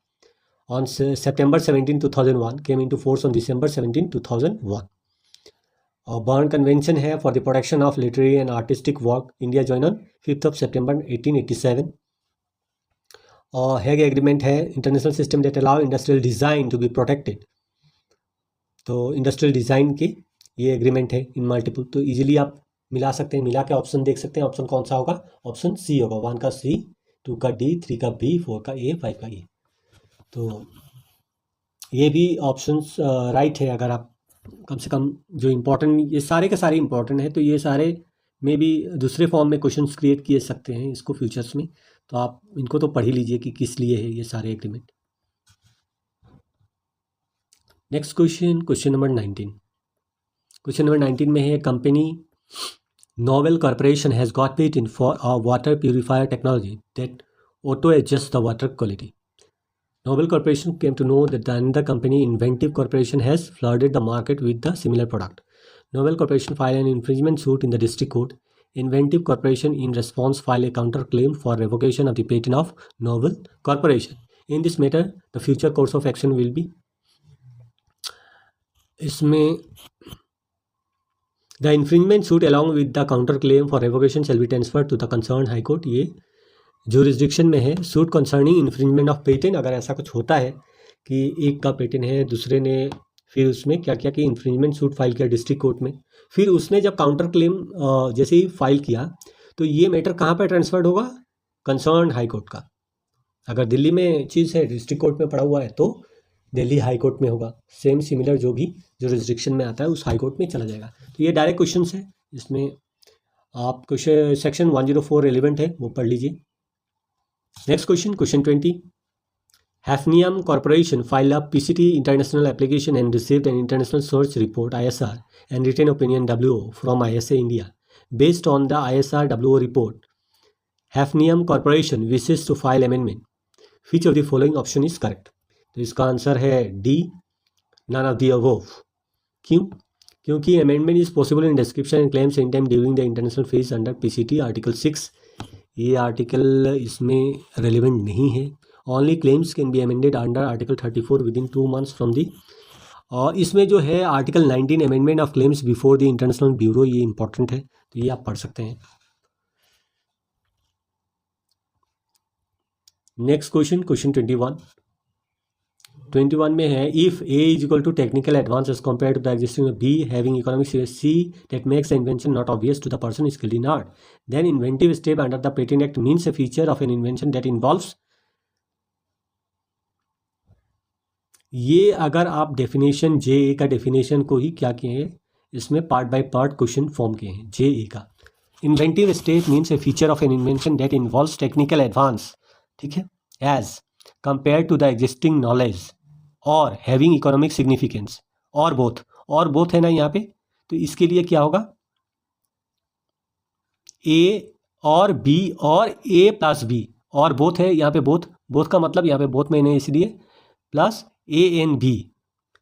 On September 17, 2001 came into force on December 17, 2001। और बर्न कन्वेंशन है for the protection of literary and artistic work, India join on 5 September 1887। और हैग एग्रीमेंट है international system that allow industrial design to be protected. तो इंडस्ट्रियल डिज़ाइन के ये एग्रीमेंट है इन मल्टीपल। तो इजीली आप मिला सकते हैं, मिला के ऑप्शन देख सकते हैं। ऑप्शन कौन सा होगा? ऑप्शन C होगा। 1 का C, 2 का D, 3 का B, 4 का A, 5 का E। तो ये भी ऑप्शंस राइट है। अगर आप कम से कम जो इम्पोर्टेंट, ये सारे के सारे इम्पोर्टेंट है, तो ये सारे में भी दूसरे फॉर्म में क्वेश्चंस क्रिएट किए सकते हैं इसको फ्यूचर्स में। तो आप इनको तो पढ़ ही लीजिए कि किस लिए है ये सारे agreement. Next question number 19। Question number 19 में है, company Novel Corporation has got patent for a water purifier technology that auto-adjusts the water quality. Novel Corporation came to know that another company, Inventive Corporation, has flooded the market with the similar product. Novel Corporation filed an infringement suit in the district court. Inventive Corporation, in response, filed a counterclaim for revocation of the patent of Novel Corporation. In this matter, the future course of action will be, इसमें The infringement suit along with the counter claim for revocation shall be transferred to the concerned high court. ये jurisdiction में है। Suit concerning infringement of patent, अगर ऐसा कुछ होता है कि एक का पेटेंट है, दूसरे ने फिर उसमें क्या किया कि infringement suit फाइल किया डिस्ट्रिक्ट कोर्ट में, फिर उसने जब काउंटर क्लेम जैसे ही फाइल किया तो ये मैटर कहाँ पर ट्रांसफर्ड होगा? कंसर्न हाई कोर्ट का। अगर दिल्ली में चीज़ है, डिस्ट्रिक्ट कोर्ट में पड़ा हुआ है, तो दिल्ली हाई कोर्ट में होगा। सेम सिमिलर जो भी जुरिस्डिक्शन में आता है उस हाई कोर्ट में चला जाएगा। तो ये डायरेक्ट क्वेश्चन है, इसमें आप क्वेश्चन सेक्शन 104 रेलिवेंट है, वो पढ़ लीजिए। Next question 20। Hafnium corporation file a PCT international application and received an international search report ISR and written opinion WO from ISA India. Based on the ISR WO report, Hafnium corporation wishes to file amendment. Which of the following option is correct? तो इसका आंसर है D, none of the above. क्यों? क्योंकि amendment is possible in description and claims in time during the international phase under PCT article 6। ये आर्टिकल इसमें रेलिवेंट नहीं है। Only claims can be amended under article 34 with in 2 months from the. और इसमें जो है article 19 amendment of claims before the international bureau, ये इंपॉर्टेंट है, तो ये आप पढ़ सकते हैं। नेक्स्ट क्वेश्चन 21 में है, if A is equal to technical advance as compare to the existing B having economic C that makes the invention not obvious to the person skilled in art, then inventive step under the patent act means a feature of an invention that involves. ये अगर आप डेफिनेशन JA का डेफिनेशन को ही क्या किए हैं, इसमें part by part question form किए हैं JA का। Inventive state means a feature of an invention that involves technical advance, ठीक है, as compare to the existing knowledge और हैविंग इकोनॉमिक सिग्निफिकेंस, और बोथ है ना यहाँ पे, तो इसके लिए क्या होगा, ए और बी और ए प्लस बी, और बोथ है यहाँ पे, बोथ का मतलब यहाँ पे बोथ मैंने इसलिए plus A and B,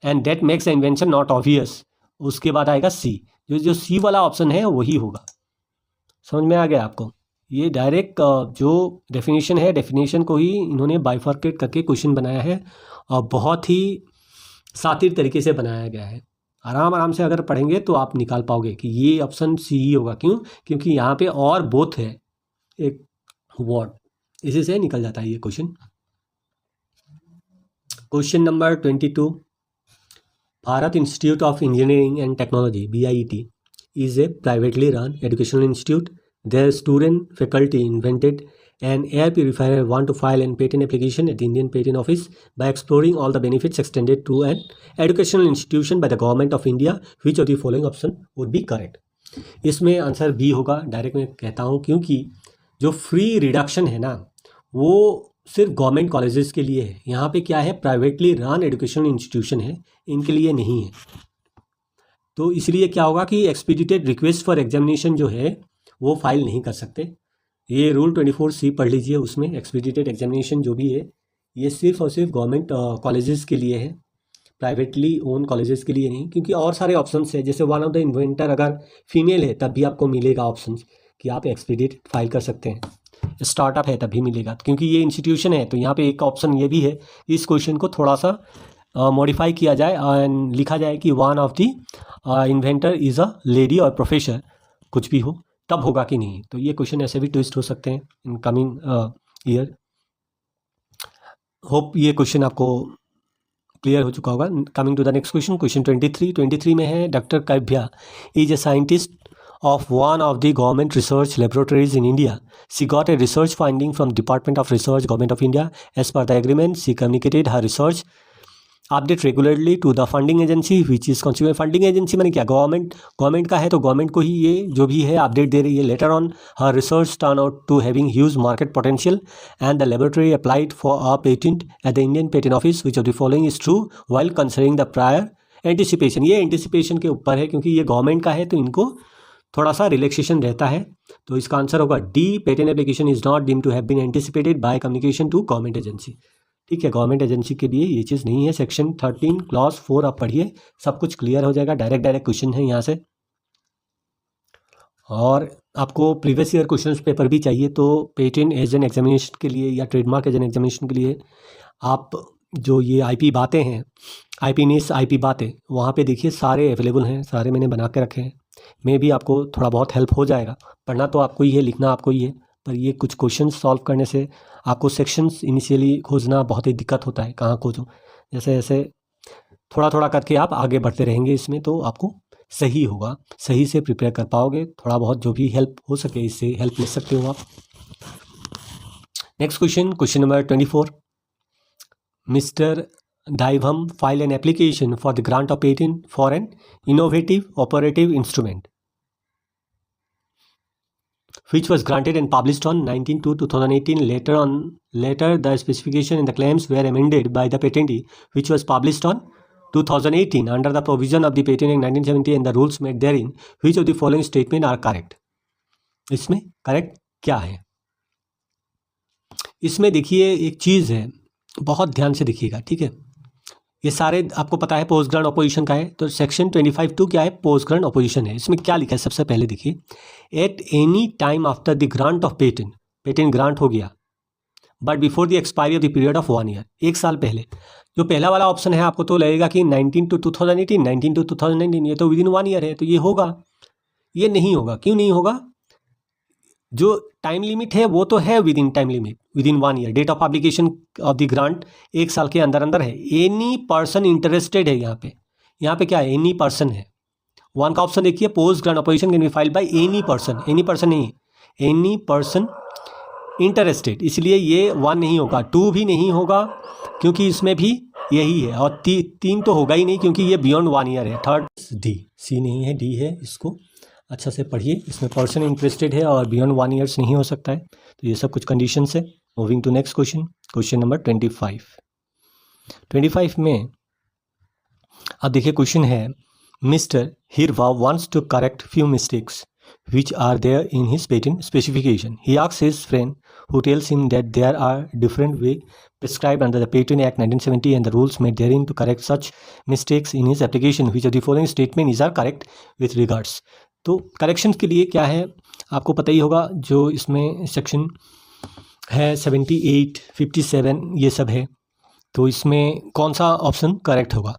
and that makes the invention not obvious. उसके बाद आएगा सी, जो सी वाला ऑप्शन है वही होगा। समझ में आ गया आपको? ये डायरेक्ट जो डेफिनेशन है, डेफिनेशन को ही इन्होंने बाइफर्केट करके क्वेश्चन बनाया है, और बहुत ही सातिर तरीके से बनाया गया है। आराम से अगर पढ़ेंगे तो आप निकाल पाओगे कि ये ऑप्शन सी ही होगा। क्यों? क्योंकि यहाँ पे और बोथ है एक वर्ड, इसी से निकल जाता है ये question. Question number 22, Bharat institute of engineering and technology BIET is a privately run educational institute. Their student faculty invented an air purifier want to file an patent application at the Indian Patent Office by exploring all the benefits extended to an educational institution by the government of India. Which of the following option would be correct? इसमें आंसर बी होगा। डायरेक्ट मैं कहता हूँ, क्योंकि जो फ्री रिडक्शन है ना, वो सिर्फ गवर्नमेंट कॉलेजेस के लिए है। यहाँ पे क्या है, प्राइवेटली रन एजुकेशनल इंस्टीट्यूशन है, इनके लिए नहीं है। तो इसलिए क्या होगा कि एक्सपीडिटेड रिक्वेस्ट फॉर एग्जामिनेशन जो है वो फाइल नहीं कर सकते। ये रूल 24C पढ़ लीजिए, उसमें एक्सपीडिटेड एग्जामिनेशन जो भी है ये सिर्फ और सिर्फ गवर्नमेंट कॉलेजेस के लिए है, प्राइवेटली ओन कॉलेजेस के लिए नहीं। क्योंकि और सारे ऑप्शंस है, जैसे वन ऑफ द इन्वेंटर अगर फीमेल है तब भी आपको मिलेगा ऑप्शन कि आप एक्सपीडिटेड फाइल कर सकते हैं, स्टार्टअप है तभी मिलेगा। क्योंकि ये इंस्टीट्यूशन है, तो यहाँ पे एक ऑप्शन ये भी है, इस क्वेश्चन को थोड़ा सा मॉडिफाई किया जाए एंड लिखा जाए कि one of the inventor is a lady और प्रोफेसर, कुछ भी हो तब होगा कि नहीं। तो ये क्वेश्चन ऐसे भी ट्विस्ट हो सकते हैं इन कमिंग ईयर। होप ये क्वेश्चन आपको क्लियर हो चुका होगा। Coming to the next question, question 23 में है, doctor Kavya is a scientist of one of the government research laboratories in India. She got a research finding from Department of Research, Government of India. As per the agreement, she communicated her research update regularly to the funding agency, which is consumer funding agency माने क्या, गवर्नमेंट का है तो गवर्नमेंट को ही ये जो भी है अपडेट दे रही है। Later on, her research turned out to having huge market potential, and the laboratory applied for a patent at the Indian Patent Office. Which of the following is true while considering the prior anticipation? ये anticipation के ऊपर है, क्योंकि ये गवर्नमेंट का है तो इनको थोड़ा सा रिलैक्सेशन रहता है। तो इसका आंसर होगा D, patent application is not deemed to have been anticipated by communication to government agency. ठीक है, गवर्नमेंट एजेंसी के लिए ये चीज़ नहीं है। सेक्शन 13 क्लॉज 4 आप पढ़िए, सब कुछ क्लियर हो जाएगा। डायरेक्ट क्वेश्चन है यहाँ से। और आपको प्रीवियस ईयर क्वेश्चन पेपर भी चाहिए तो पेटेंट एज एन एग्जामिनेशन के लिए या ट्रेडमार्क एज एन एग्जामिनेशन के लिए आप जो ये IP बातें हैं, IP न्यूज़, IP बातें, वहाँ पे देखिए सारे अवेलेबल हैं, सारे मैंने बना के रखे हैं। में भी आपको थोड़ा बहुत हेल्प हो जाएगा। पढ़ना तो आपको ही है, लिखना आपको ही है, पर ये कुछ क्वेश्चन सॉल्व करने से आपको सेक्शंस इनिशियली खोजना बहुत ही दिक्कत होता है, कहाँ खोजूँ। जैसे जैसे थोड़ा करके आप आगे बढ़ते रहेंगे इसमें, तो आपको सही होगा, सही से प्रिपेयर कर पाओगे। थोड़ा बहुत जो भी हेल्प हो सके इससे हेल्प ले सकते हो आप। Next question, question number 24, mister Daivam filed an application for the grant of patent for an innovative operative instrument, which was granted and published on 19/2/2018. Later, the specification and the claims were amended by the patentee, which was published on 2018 under the provision of the Patent Act 1970 and the rules made therein. Which of the following statement are correct? इसमें करेक्ट क्या है? इसमें देखिए एक चीज़ है, बहुत ध्यान से देखिएगा, ठीक है। ये सारे आपको पता है पोस्ट ग्रांट अपोजिशन का है, तो सेक्शन 25(2) क्या है, पोस्ट ग्रांट अपोजिशन है। इसमें क्या लिखा है, सबसे पहले देखिए, eight any time after the grant of patent grant हो गया but before the expiry of the period of 1 year, एक साल पहले। जो पहला वाला ऑप्शन है आपको तो लगेगा कि 19 to 2018, 19 to 2019, ये तो विदिन 1 ईयर है, तो ये होगा। ये नहीं होगा, क्यों नहीं होगा? जो टाइम लिमिट है वो तो है within time limit, within 1 year. Date of application of the grant एक साल के अंदर है। एनी पर्सन इंटरेस्टेड है यहाँ पे क्या है, एनी पर्सन है। 1 का ऑप्शन देखिए, post grant opposition can be filed by any person, any person नहीं, एनी पर्सन इंटरेस्टेड, इसलिए ये 1 नहीं होगा। 2 भी नहीं होगा क्योंकि इसमें भी यही है, और 3 तो होगा ही नहीं क्योंकि ये बियॉन्ड 1 ईयर है। थर्ड डी, सी नहीं है, डी है, इसको अच्छा से पढ़िए, इसमें पर्सन इंटरेस्टेड है और बियॉन्ड 1 ईयर्स नहीं हो सकता है, तो ये सब कुछ कंडीशन है। Moving to next question, question number 25 में अब देखिए क्वेश्चन है, mister Hirva wants to correct few mistakes which are there in his patent specification. He asks his friend who tells him that there are different way prescribed under the Patent Act 1970 and the rules made therein to correct such mistakes in his application. Which of the following statement is are correct with regards? तो करेक्शन के लिए क्या है आपको पता ही होगा, जो इसमें सेक्शन है 78, 57 ये सब है, तो इसमें कौन सा ऑप्शन करेक्ट होगा?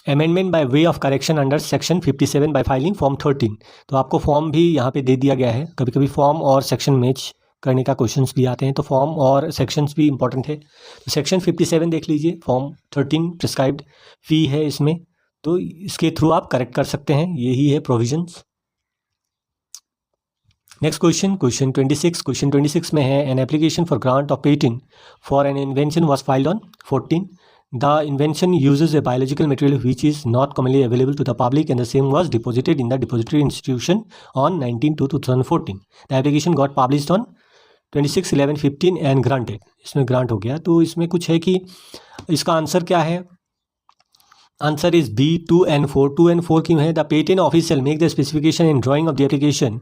Amendment by way of correction under section 57 bye filing form 13। तो आपको फॉर्म भी यहाँ पे दे दिया गया है। कभी कभी फॉर्म और सेक्शन मैच करने का क्वेश्चंस भी आते हैं, तो फॉर्म और सेक्शंस भी इंपॉर्टेंट है। तो सेक्शन 57 देख लीजिए, फॉर्म 13 प्रिस्क्राइब्ड फी है इसमें, तो इसके थ्रू आप करेक्ट कर सकते हैं, यही है प्रोविजंस। नेक्स्ट क्वेश्चन, क्वेश्चन 26 में है, an application for grant of patent for an invention was filed on 14। The invention uses a biological material which is not commonly available to the public and the same was deposited in the depository institution on 19/2/2014. The application got published on 26/11/15 and granted. इसमें ग्रांट हो गया, तो इसमें कुछ है कि इसका आंसर क्या है? Answer is B 2 and 4। 2 and 4 क्यों है? The patent office shall make the specification and drawing of the application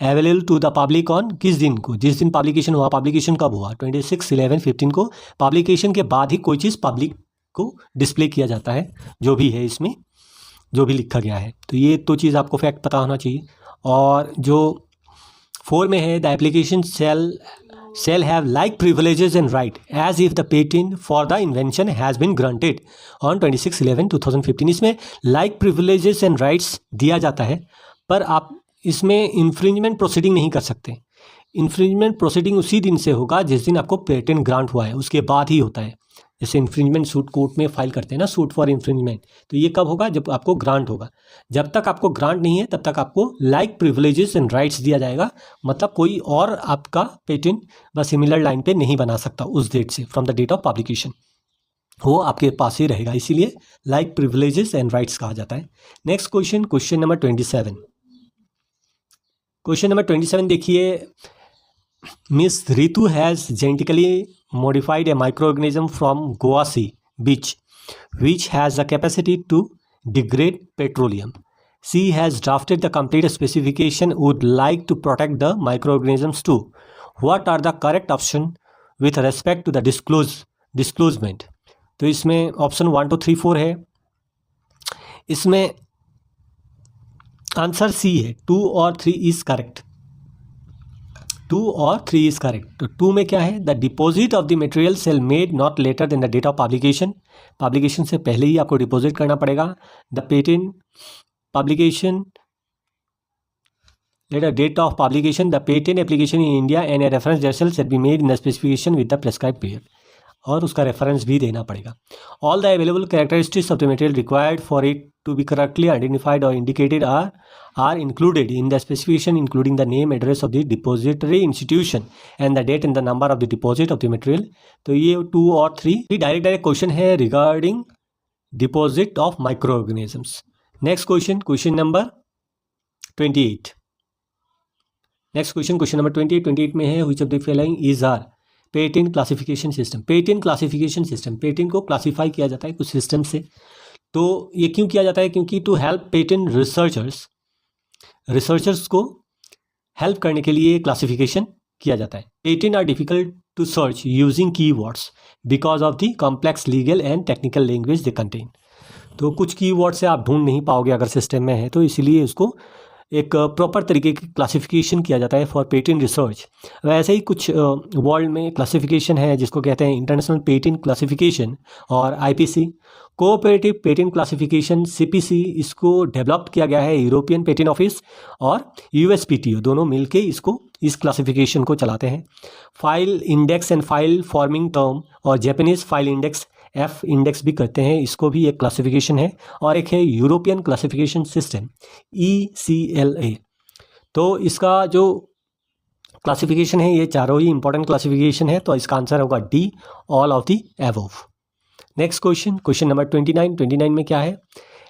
available to the public on किस दिन को? जिस दिन पब्लिकेशन हुआ। पब्लिकेशन कब हुआ? 26/11/15 को। पब्लिकेशन के बाद ही कोई चीज़ पब्लिक को डिस्प्ले किया जाता है, जो भी है इसमें, जो भी लिखा गया है। तो ये तो चीज़ आपको फैक्ट पता होना चाहिए। और जो 4 में है, the application shall have like privileges and right as if the patent for the invention has been granted on 26/11/2015। इसमें like privileges and rights दिया जाता है, पर आप इसमें इन्फ्रिंजमेंट प्रोसीडिंग नहीं कर सकते। इन्फ्रिंजमेंट प्रोसीडिंग उसी दिन से होगा जिस दिन आपको पेटेंट ग्रांट हुआ है, उसके बाद ही होता है। जैसे इन्फ्रिंजमेंट सूट कोर्ट में फाइल करते हैं ना, सूट फॉर इन्फ्रिंजमेंट, तो ये कब होगा? जब आपको ग्रांट होगा। जब तक आपको ग्रांट नहीं है तब तक आपको लाइक प्रिविलेजेस एंड राइट्स दिया जाएगा, मतलब कोई और आपका पेटेंट व सिमिलर लाइन पे नहीं बना सकता उस डेट से, from the date of publication, वो आपके पास ही रहेगा, इसीलिए लाइक प्रिविलेजेस एंड राइट्स कहा जाता है। Next question, question number 27। Question number 27 देखिए, miss Ritu has genetically modified a microorganism from Goa Sea beach which has the capacity to degrade petroleum. She has drafted the complete specification, would like to protect the microorganisms too. What are the correct option with respect to the disclosement? तो इसमें ऑप्शन 1 2 3 4 है। इसमें आंसर सी है, 2 और 3 इज करेक्ट। 2 और 3 इज करेक्ट। तो 2 में क्या है? The deposit of the material shall made not later than the date of publication. Publication से पहले ही आपको डिपॉजिट करना पड़ेगा। The patent publication later date of publication, the patent application in India and a reference date shall be made in the specification with the prescribe period, और उसका रेफरेंस भी देना पड़ेगा। All the available characteristics of the material required for it to be correctly identified or indicated are included in the specification, including the name, address of the depository institution and the date and the number of the deposit of the material। तो ये 2 और 3 डायरेक्ट क्वेश्चन है regarding deposit of micro organisms. Next question, question number 28। Next question, question number 28 में है, which of the following is are patent classification system. Patent classification system, patent को क्लासीफाई किया जाता है कुछ सिस्टम से। तो ये क्यों किया जाता है? क्योंकि टू हेल्प पेटेंट रिसर्चर्स को हेल्प करने के लिए क्लासिफिकेशन किया जाता है। Patent are difficult to search using keywords because of the complex legal and technical language they contain. तो कुछ कीवर्ड से आप ढूंढ नहीं पाओगे अगर सिस्टम में है, तो इसीलिए उसको एक प्रॉपर तरीके की क्लासिफिकेशन किया जाता है फॉर पेटेंट रिसर्च। वैसे ही कुछ वर्ल्ड में क्लासिफिकेशन है जिसको कहते हैं इंटरनेशनल पेटेंट क्लासिफिकेशन और IPC cooperative patent classification CPC, इसको डेवलप किया गया है यूरोपियन पेटेंट ऑफिस और USPTO, दोनों मिलके इसको इस क्लासिफिकेशन को चलाते हैं। File index and file forming term और Japanese file index F index भी करते हैं, इसको भी एक क्लासिफिकेशन है। और एक है यूरोपियन क्लासिफिकेशन सिस्टम ECLA। तो इसका जो क्लासिफिकेशन है ये चारों ही इंपॉर्टेंट क्लासिफिकेशन है, तो इसका आंसर होगा D, all of the above. Next question, question number 29 में क्या है?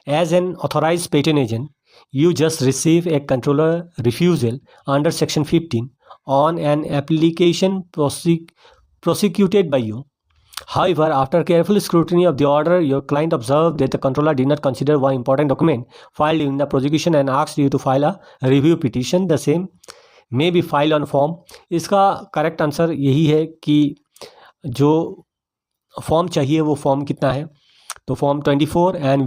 As an authorise patent agent You just receive a controller refusal under Section 15 on an application prosecuted by you. However, after careful scrutiny of the order, your client observed that the controller did not consider one important document filed in the prosecution and asked you to file a review petition. The same may be filed on form. इसका करेक्ट आंसर यही है कि जो फॉर्म चाहिए वो फॉर्म कितना है, तो form 24 and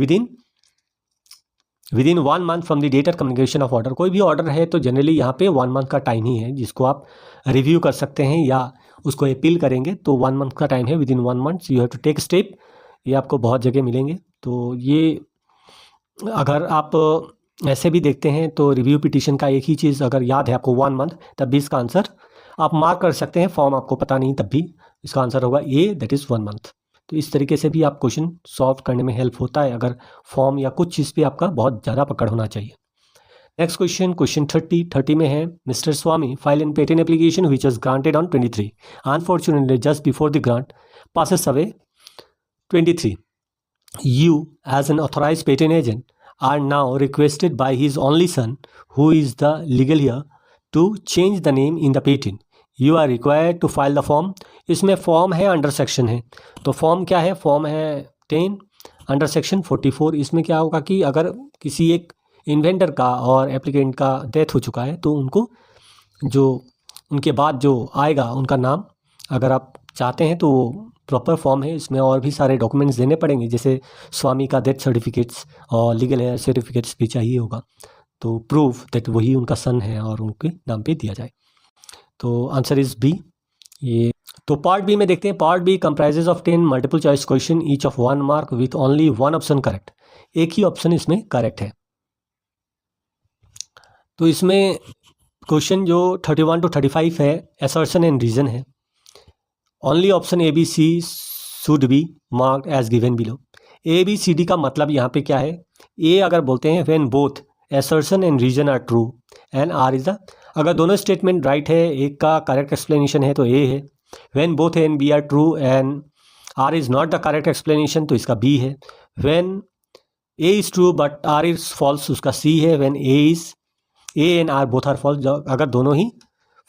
within 1 month from the date of communication of order. कोई भी ऑर्डर है तो जनरली यहाँ पे 1 मंथ का टाइम ही है जिसको आप रिव्यू कर सकते हैं या उसको अपील करेंगे, तो 1 मंथ का टाइम है। Within 1 month you have to take step. ये आपको बहुत जगह मिलेंगे। तो ये अगर आप ऐसे भी देखते हैं तो रिव्यू पिटीशन का एक ही चीज़ अगर याद है आपको 1 मंथ, तब भी इसका आंसर आप मार्क कर सकते हैं। फॉर्म आपको पता नहीं तब भी इसका आंसर होगा ए, दैट इज़ 1 मंथ। तो इस तरीके से भी आप क्वेश्चन सॉल्व करने में हेल्प होता है अगर फॉर्म या कुछ चीज़ पे आपका बहुत ज़्यादा पकड़ होना चाहिए। नेक्स्ट क्वेश्चन 30 में है, mister Swami file an patent application which was granted on 23। Unfortunately just before the grant passes away 23. You as an authorized patent agent are now requested by his only son, who is the legal heir, to change the name in the patent. You are required to file the form. इसमें फॉर्म है अंडर सेक्शन है, तो फॉर्म क्या है, फॉर्म है 10 अंडर सेक्शन 44। इसमें क्या होगा कि अगर किसी एक इन्वेंटर का और एप्लीकेंट का डेथ हो चुका है तो उनको जो उनके बाद जो आएगा उनका नाम अगर आप चाहते हैं तो प्रॉपर फॉर्म है। इसमें और भी सारे डॉक्यूमेंट्स देने पड़ेंगे, जैसे स्वामी का डेथ सर्टिफिकेट्स और लीगल हेयर सर्टिफिकेट्स भी चाहिए होगा, तो प्रूफ दैट वही उनका सन है और उनके नाम पे दिया जाए। तो आंसर इज़ बी। ये तो पार्ट बी में देखते हैं। Part B comprises of 10 multiple choice question each of 1 mark with only 1 option correct. एक ही ऑप्शन इसमें करेक्ट है। तो इसमें क्वेश्चन जो 31 to 35 है असर्शन एंड रीजन है। Only option A B C should be marked as given below. A B C D का मतलब यहाँ पे क्या है, ए अगर बोलते हैं when both assertion and reason are true and R is the, अगर दोनों स्टेटमेंट राइट है, एक का करेक्ट एक्सप्लेनेशन है तो ए है। When both A and B are true and R is not the correct explanation तो इसका बी है। When A is true but R is false उसका सी है। When A and R both are false, अगर दोनों ही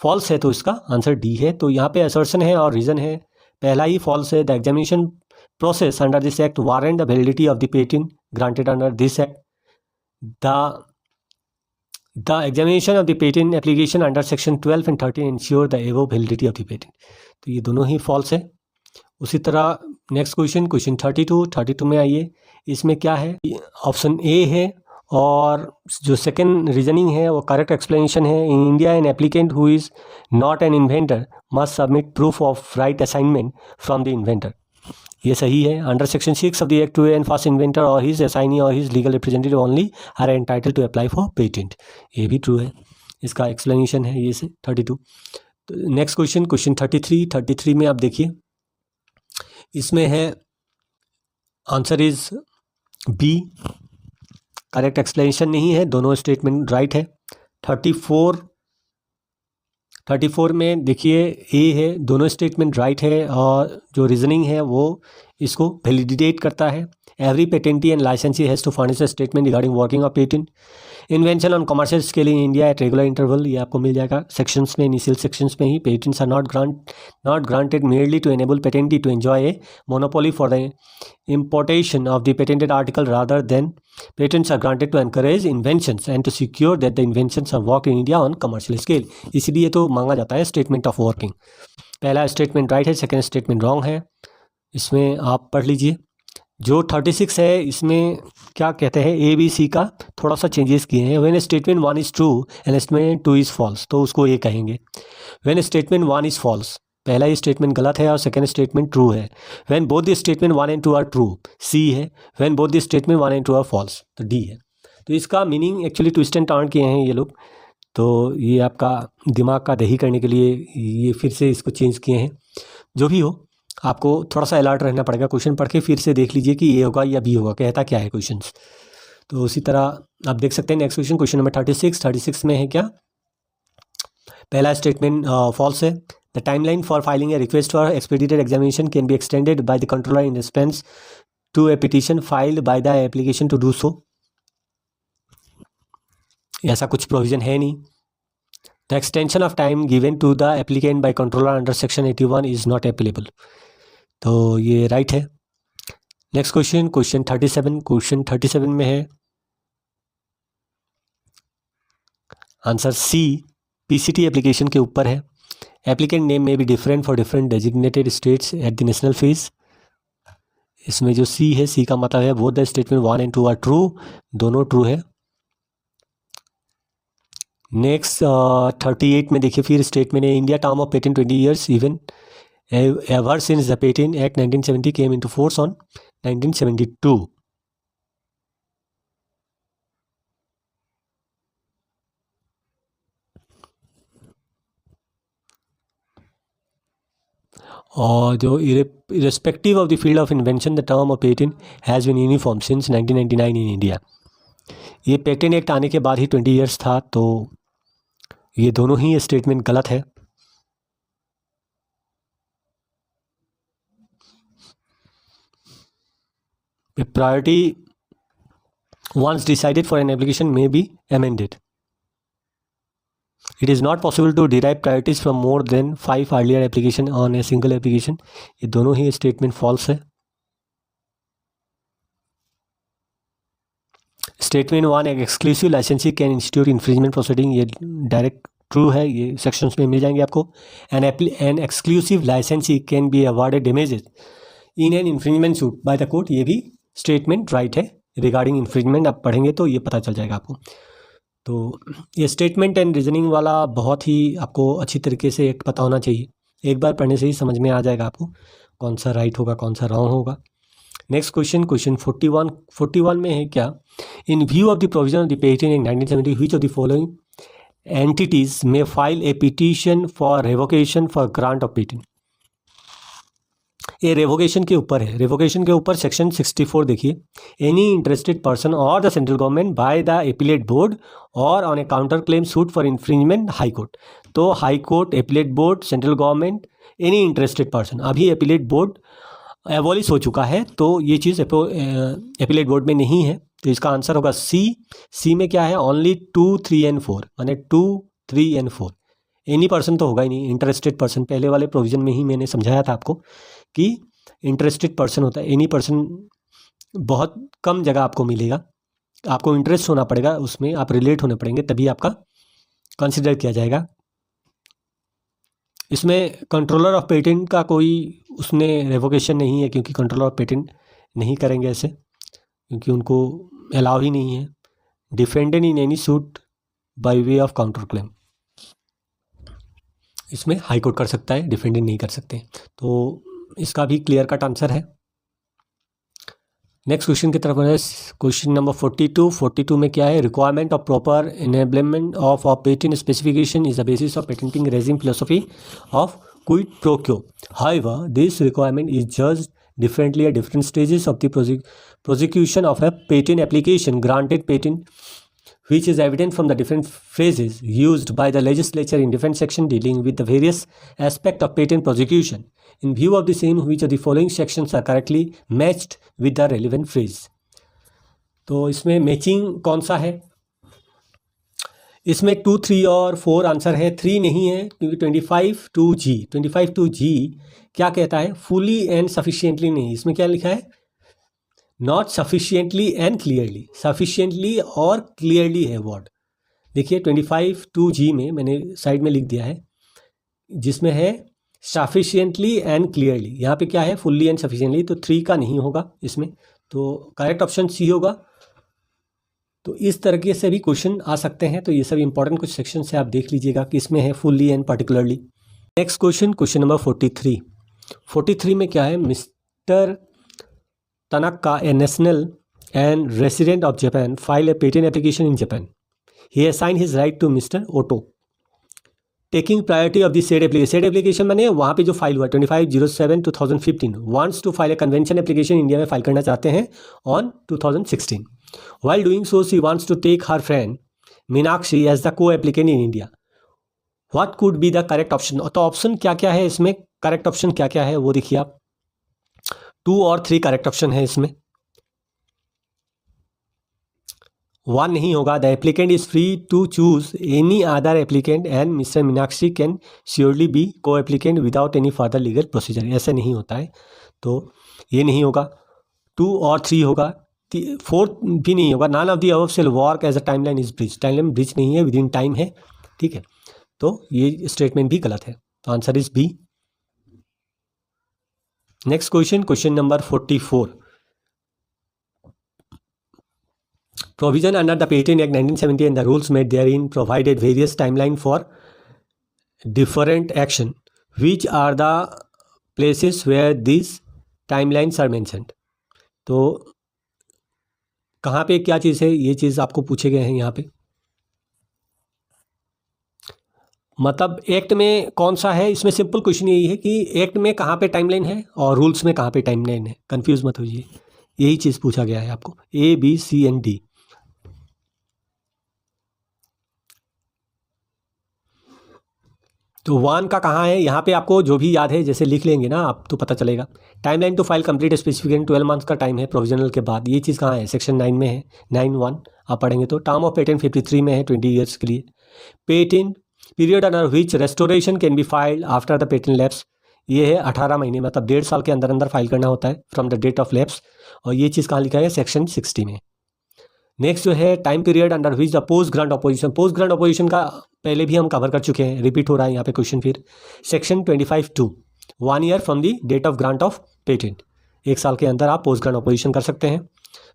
फॉल्स है तो इसका आंसर डी है। तो यहाँ पे असर्शन है और रीज़न है, पहला ही फॉल्स है। The examination process under this act warrant the validity of the patent granted under this act. The examination of the patent application under section 12 and 13 ensure the above validity of the patent. तो ये दोनों ही फॉल्स है। उसी तरह नेक्स्ट क्वेश्चन 32 में आइए। इसमें क्या है, ऑप्शन ए है और जो सेकेंड रीजनिंग है वो करेक्ट एक्सप्लेनेशन है। In India an applicant who is not an inventor must submit proof of right assignment from the inventor. ये सही है। Under section 6 of the act 2 and first inventor और हिज असाइनी और his legal representative only are entitle to apply for patent. ये भी ट्रू है। इसका एक्सप्लेनेशन है ये से 32। तो नेक्स्ट क्वेश्चन 33 में आप देखिए, इसमें है answer is B, correct explanation नहीं है, दोनों स्टेटमेंट राइट है। 34 में देखिए ए है, दोनों स्टेटमेंट राइट है और जो रीजनिंग है वो इसको वैलिडेट करता है। Every patentee and licensee has to furnish a statement regarding working of patent invention on commercial scale in India at regular interval. ये आपको मिल जाएगा सेक्शंस में, इनिशियल सेक्शंस में ही। Patents are not granted merely to enable patentee to enjoy a monopoly for the importation of the patented article, rather than patents are granted to encourage inventions and to secure that the inventions are worked in India on commercial scale। इसलिए तो मांगा जाता है स्टेटमेंट ऑफ वर्किंग। पहला स्टेटमेंट राइट है, सेकेंड स्टेटमेंट रॉन्ग है। इसमें आप पढ़ लीजिए। जो 36 है इसमें क्या कहते हैं, ए बी सी का थोड़ा सा चेंजेस किए हैं। When statement 1 is true and statement 2 is false तो उसको ए कहेंगे। व्हेन स्टेटमेंट 1 इज़ फॉल्स, पहला ही स्टेटमेंट गलत है और सेकेंड स्टेटमेंट ट्रू है। When both the statement 1 and 2 are true, C है। When both the statement 1 and 2 are false तो डी है। तो इसका meaning actually twist and turn किए हैं ये लोग, तो ये आपका दिमाग का दही करने के लिए ये फिर से इसको चेंज किए हैं। जो भी हो, आपको थोड़ा सा अलर्ट रहना पड़ेगा। क्वेश्चन पढ़ के फिर से देख लीजिए कि ए होगा या बी होगा, कहता क्या है क्वेश्चन। तो उसी तरह आप देख सकते हैं नेक्स्ट क्वेश्चन नंबर 36 में है क्या, पहला स्टेटमेंट फॉल्स है। The timeline for filing a request for expedited examination can be extended by the controller in response to a petition filed by the application to do so. ऐसा कुछ प्रोविज़न है नहीं। The extension of time given to the applicant by controller under section 81 is not applicable. तो ये राइट है। नेक्स्ट क्वेश्चन, क्वेश्चन 37 में है आंसर सी, पीसीटी एप्लीकेशन के ऊपर है। एप्लीकेंट नेम में भी different for different designated states at the national fees. इसमें जो सी है, सी का मतलब है both the statement 1 and 2 are true, दोनों ट्रू है। नेक्स्ट 38 में देखिए फिर स्टेटमेंट है India term of patent 20 years even ever since the patent act 1970 came into force on 1972। और जो irrespective of the field of invention the term of patent has been uniform since 1999 in India। ये पेटेंट एक्ट आने के बाद ही 20 ईयर्स था, तो ये दोनों ही स्टेटमेंट गलत है। Priority once decided for an application may be amended। It is not possible to derive priorities from more than 5 earlier application on a single application। ये दोनों ही स्टेटमेंट फॉल्स है। स्टेटमेंट 1 एक एक्सक्लूसिव लाइसेंसी कैन इंस्टीट्यूट इन्फ्रिंजमेंट प्रोसीडिंग, ये डायरेक्ट ट्रू है, ये सेक्शंस में मिल जाएंगे आपको। एन एक्सक्लूसिव लाइसेंसी can be awarded damages in an infringement suit by the court, ये भी स्टेटमेंट राइट है। रिगार्डिंग इन्फ्रिंजमेंट आप पढ़ेंगे तो ये पता चल जाएगा आपको। तो ये स्टेटमेंट एंड रीजनिंग वाला बहुत ही आपको अच्छी तरीके से एक पता होना चाहिए। एक बार पढ़ने से ही समझ में आ जाएगा आपको कौन सा राइट होगा कौन सा रॉन्ग होगा। नेक्स्ट क्वेश्चन, क्वेश्चन 41 में है क्या, in view of the provision of the patent in 1970 which of the following entities में file a petition for revocation for grant of patent. ये रेवोकेशन के ऊपर है। रेवोकेशन के ऊपर सेक्शन 64 देखिए, एनी इंटरेस्टेड पर्सन और the central government by the appellate board और on a counter claim suit for infringement high court. तो high court, appellate board, central government, any interested person. अभी एपीलेट बोर्ड एबॉलिश हो चुका है, तो ये चीज़ एपीलेट बोर्ड में नहीं है। तो इसका आंसर होगा सी में क्या है, ओनली 2, 3 and 4, माने 2, 3 and 4। एनी पर्सन तो होगा ही नहीं, इंटरेस्टेड पर्सन पहले वाले प्रोविजन में ही मैंने समझाया था आपको कि इंटरेस्टेड पर्सन होता है। एनी पर्सन बहुत कम जगह आपको मिलेगा, आपको इंटरेस्ट होना पड़ेगा उसमें, आप रिलेट होने पड़ेंगे तभी आपका कंसिडर किया जाएगा। इसमें कंट्रोलर ऑफ पेटेंट का कोई उसने रेवोकेशन नहीं है, क्योंकि कंट्रोलर ऑफ पेटेंट नहीं करेंगे ऐसे, क्योंकि उनको अलाउ ही नहीं है। Defendant in any suit by way of counter claim, इसमें हाई कोर्ट कर सकता है, डिफेंडेंट नहीं कर सकते। तो इसका भी क्लियर कट आंसर है। नेक्स्ट क्वेश्चन की तरफ है, क्वेश्चन नंबर 42 में क्या है, requirement of proper enablement of patent specification is the basis of patenting regime philosophy of quid pro क्यो। However this requirement is judged differently at different stages of the prosecution of a patent application. Granted patent which is evident from the different phrases used by the legislature in different section dealing with the various aspect of patent prosecution. In view of the same, which of the following sections are correctly matched with the relevant phrase? तो इसमें मैचिंग कौन सा है, इसमें 2, 3 और 4 आंसर है। 3 नहीं है क्योंकि 25(2)G क्या कहता है, फुली एंड सफिशिएंटली नहीं। इसमें क्या लिखा है, not sufficiently and clearly. Sufficiently और क्लियरली है वर्ड। देखिए 25(2)G में मैंने साइड में लिख दिया है, जिसमें है सफिशिएंटली एंड क्लियरली। यहाँ पे क्या है, फुल्ली एंड सफिशिएंटली। तो 3 का नहीं होगा इसमें, तो करेक्ट ऑप्शन सी होगा। तो इस तरीके से भी क्वेश्चन आ सकते हैं। तो ये सब इंपॉर्टेंट कुछ सेक्शन से आप देख लीजिएगा कि इसमें है fully and particularly. Next question, question number 43 में क्या है, mister Tanaka a national and resident of Japan file a patent application in Japan. He assign his right to mister Otto taking priority of the said application. Said application मैंने वहाँ पे जो फाइल हुआ 25/07/2015 wants to file a convention application India में फाइल करना चाहते हैं on 2016। While doing so, she wants to take her friend Meenakshi as the co-applicant in India. What could be the correct option? तो ऑप्शन क्या क्या है इसमें, करेक्ट ऑप्शन क्या क्या है वो देखिए आप। 2 और 3 करेक्ट ऑप्शन है इसमें। 1 नहीं होगा। The applicant is free to choose any other applicant and mister Meenakshi can surely be co applicant without any further legal procedure. ऐसे नहीं होता है, तो ये नहीं होगा। 2 और 3 होगा। 4 भी नहीं होगा। None of the above shall work as a timeline is breach. Timeline breach नहीं है, विद इन टाइम है, ठीक है। तो ये स्टेटमेंट भी गलत है, तो answer is B. Next question, question number 44। Provision under the Patent Act 1970 and the rules made therein provided various timeline for different action. Which are the places where these timelines are mentioned? तो कहाँ पे क्या चीज़ है, ये चीज़ आपको पूछे गए हैं यहाँ पे। मतलब एक्ट में कौन सा है, इसमें सिंपल क्वेश्चन यही है कि एक्ट में कहाँ पे टाइमलाइन है और रूल्स में कहाँ पे टाइमलाइन है। कंफ्यूज मत होइए, यही चीज़ पूछा गया है आपको, A, B, C and D। तो 1 का कहाँ है, यहाँ पे आपको जो भी याद है जैसे लिख लेंगे ना आप तो पता चलेगा। Timeline to file complete specification 12 months का टाइम है प्रोविजनल के बाद। ये चीज़ कहाँ है, सेक्शन 9 में है, 9(1) आप पढ़ेंगे तो। टर्म ऑफ पेटेंट 53 में है, 20 ईयर्स के लिए। Patent period under which restoration can be filed after the patent lapse, ये है 18 महीने, मतलब 1.5 साल के अंदर अंदर फाइल करना होता है from the date of lapse. और ये चीज़ कहाँ लिखा है, सेक्शन 60 में। नेक्स्ट जो है time period under which the post grant opposition. Post grant opposition का पहले भी हम कवर कर चुके हैं, रिपीट हो रहा है यहाँ पे क्वेश्चन फिर। Section 25(2) 1 year from the date of grant of patent, 1 साल के अंदर आप पोस्ट ग्रांट अपोजिशन कर सकते हैं,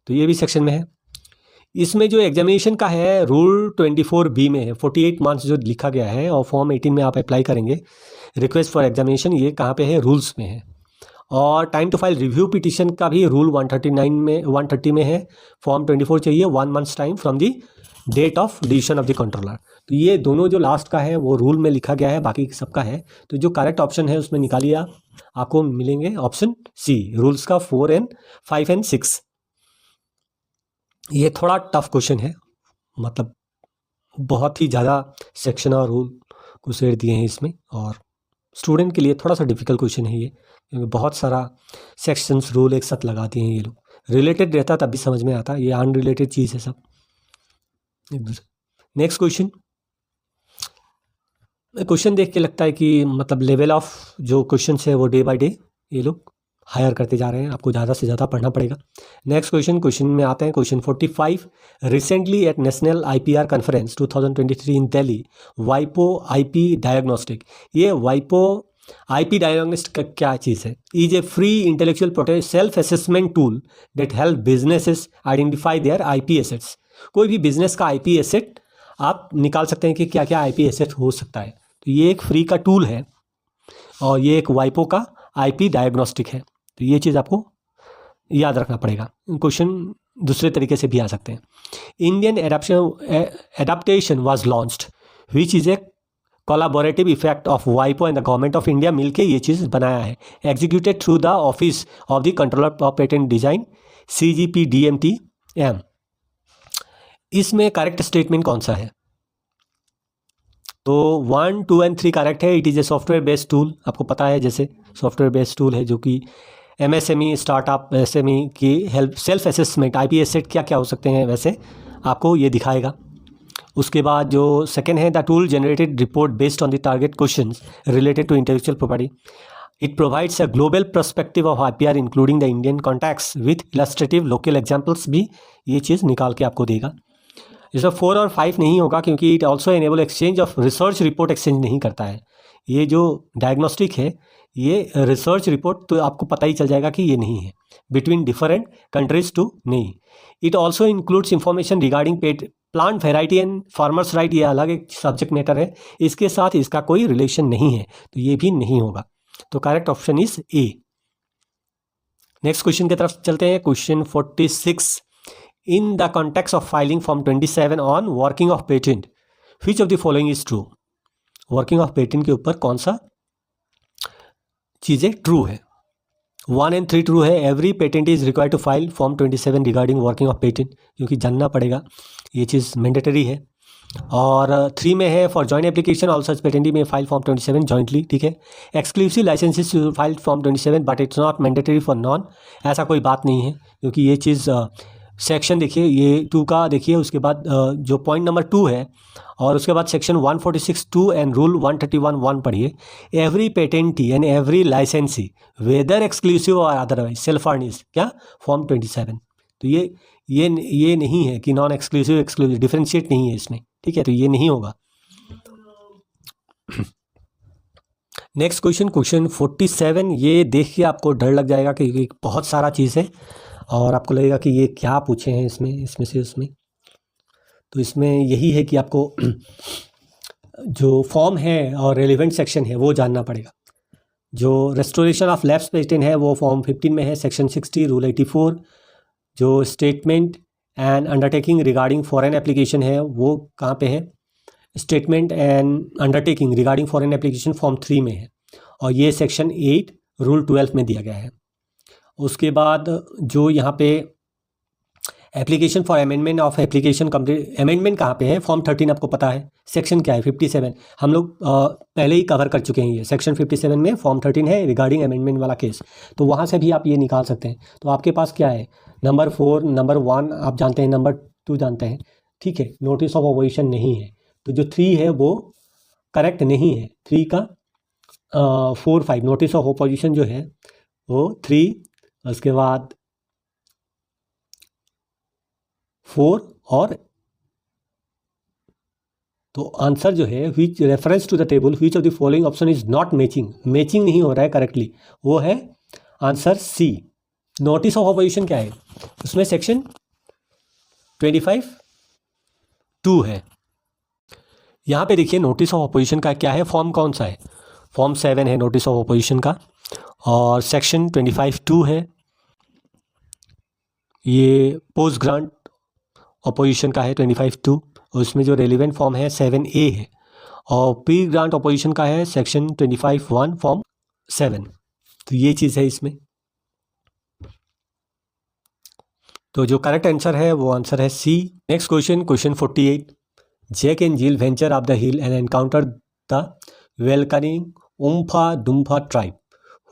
तो ये भी सेक्शन में है। इसमें जो एग्जामिनेशन का है रूल 24B में है, 48 मंथ्स जो लिखा गया है और फॉर्म 18 में आप अप्लाई करेंगे रिक्वेस्ट फॉर एग्जामिनेशन, ये कहाँ पे है, रूल्स में है। और time to file review petition का भी रूल 130 में है, फॉर्म 24 चाहिए, 1 months time from the date of decision of the controller. तो ये दोनों जो लास्ट का है वो रूल में लिखा गया है, बाकी सबका है। तो जो करेक्ट ऑप्शन है उसमें निकालिए आप, आपको मिलेंगे ऑप्शन सी, रूल्स का 4 एंड 5 एंड 6। ये थोड़ा टफ क्वेश्चन है, मतलब बहुत ही ज़्यादा सेक्शन और रूल को शेयर दिए हैं इसमें, और स्टूडेंट के लिए थोड़ा सा डिफिकल्ट क्वेश्चन है ये, क्योंकि बहुत सारा सेक्शंस रूल एक साथ लगा दिए हैं ये लोग। रिलेटेड रहता तभी समझ में आता, ये अनरिलेटेड चीज़ है सब एक दूसरे। नेक्स्ट क्वेश्चन, क्वेश्चन देख के लगता है कि मतलब लेवल ऑफ जो क्वेश्चन है वो डे बाय डे ये लोग हायर करते जा रहे हैं, आपको ज़्यादा से ज़्यादा पढ़ना पड़ेगा। नेक्स्ट क्वेश्चन में आते हैं, question 45। Recently at national IPR conference 2023 in Delhi, वाइपो IP डायग्नोस्टिक, ये वाइपो IP डायग्नोस्टिक क्या चीज़ है, is a free intellectual protect self assessment tool that help businesses identify their IP assets. कोई भी बिजनेस का IP एसेट आप निकाल सकते हैं कि क्या क्या IP एसेट हो सकता है, तो ये एक फ्री का टूल है और ये एक वाइपो का IP डायग्नोस्टिक है। तो ये चीज़ आपको याद रखना पड़ेगा। क्वेश्चन दूसरे तरीके से भी आ सकते हैं। Indian adaptation was launched which is a collaborative effect of वाइपो and the government of India, मिलके ये चीज़ बनाया है। Executed through the office of the controller of patent design CGPDMTM। इसमें करेक्ट स्टेटमेंट कौन सा है, तो 1, 2 एंड 3 करेक्ट है। It is a software based tool, आपको पता है जैसे सॉफ्टवेयर बेस्ड टूल है जो कि MSME स्टार्टअप SME की help self assessment IP asset क्या क्या हो सकते हैं वैसे आपको ये दिखाएगा। उसके बाद जो सेकेंड है, the tool generated report based on the target questions related to intellectual property. It provides a global perspective of IPR including the Indian contacts with illustrative local examples, भी ये चीज़ निकाल के आपको देगा। इसमें 4 और 5 नहीं होगा क्योंकि it also enable exchange of research report exchange नहीं करता है। ये जो डायग्नोस्टिक है ये रिसर्च रिपोर्ट तो आपको पता ही चल जाएगा कि ये नहीं है, बिटवीन डिफरेंट कंट्रीज टू नहीं। It also includes information regarding plant variety and farmers right, ये अलग एक सब्जेक्ट मैटर है, इसके साथ इसका कोई रिलेशन नहीं है, तो ये भी नहीं होगा। तो correct option is A। Next question की तरफ चलते हैं, question 46। In the context of filing form 27 on working of patent which of the following is true. Working of patent के ऊपर कौन सा चीज़ें ट्रू है। 1 एंड 3 ट्रू है। Every patent is required to file form 27 regarding working of patent, क्योंकि जानना पड़ेगा, ये चीज़ मैंडेटरी है। और 3 में है, for joint application all such patent में फाइल फॉर्म 27 जॉइंटली, ठीक है। Exclusive licenses file form 27 but it's not mandatory for non, ऐसा कोई बात नहीं है, क्योंकि ये चीज़ सेक्शन देखिए, ये 2 का देखिए, उसके बाद जो पॉइंट नंबर 2 है, और उसके बाद सेक्शन 146(2) एंड रूल 131(1) पढ़िए। एवरी पेटेंटी एंड एवरी लाइसेंसी वेदर एक्सक्लूसिव और अदरवाइज सेल्फ फर्निश, क्या, फॉर्म 27। तो ये नहीं है कि नॉन एक्सक्लूसिव एक्सक्लूसिव, डिफरेंशिएट नहीं है इसमें, ठीक है, तो ये नहीं होगा। Next question, question 47। ये देख के आपको डर लग जाएगा कि बहुत सारा चीज़ है और आपको लगेगा कि ये क्या पूछे हैं इसमें से उसमें। तो इसमें यही है कि आपको जो फॉर्म है और रेलिवेंट सेक्शन है वो जानना पड़ेगा। जो रेस्टोरेशन ऑफ लैप्स पेटेंट है वो फॉर्म 15 में है, सेक्शन 60, रूल 84। जो statement and undertaking regarding foreign application है वो कहाँ पे है, statement and undertaking regarding foreign application form 3 में है, और ये सेक्शन 8 रूल 12 में दिया गया है। उसके बाद जो यहाँ पे application for amendment of application complete, amendment कहाँ पे है, फॉर्म 13 आपको पता है। सेक्शन क्या है, 57, हम लोग पहले ही कवर कर चुके हैं। ये सेक्शन 57 में फॉर्म 13 है रिगार्डिंग अमेंडमेंट वाला केस, तो वहाँ से भी आप ये निकाल सकते हैं। तो आपके पास क्या है, नंबर 4, नंबर 1 आप जानते हैं, नंबर 2 जानते हैं, ठीक है। नोटिस ऑफ अपोजिशन नहीं है, तो जो 3 है वो करेक्ट नहीं है। 3 का 4, 5 नोटिस ऑफ अपोजिशन जो है वो 3, उसके बाद 4 और, तो आंसर जो है which reference to the table which of the following option is not matching, matching नहीं हो रहा है करेक्टली, वो है answer C. Notice of opposition क्या है, उसमें सेक्शन 25(2) है। यहाँ पे देखिए नोटिस ऑफ अपोजिशन का क्या है, फॉर्म कौन सा है, फॉर्म 7 है नोटिस ऑफ अपोजिशन का, और सेक्शन 25(2) है। ये पोस्ट ग्रांट अपोजिशन का है 25(2), उसमें जो रेलिवेंट फॉर्म है 7A है, और प्री ग्रांट अपोजिशन का है सेक्शन 25(1) फॉर्म 7। तो ये चीज़ है इसमें। तो जो करेक्ट आंसर है वो आंसर है C. Next question, question 48। Jack and Jill venture up the hill and encounter the welcoming Umfa Dumfa tribe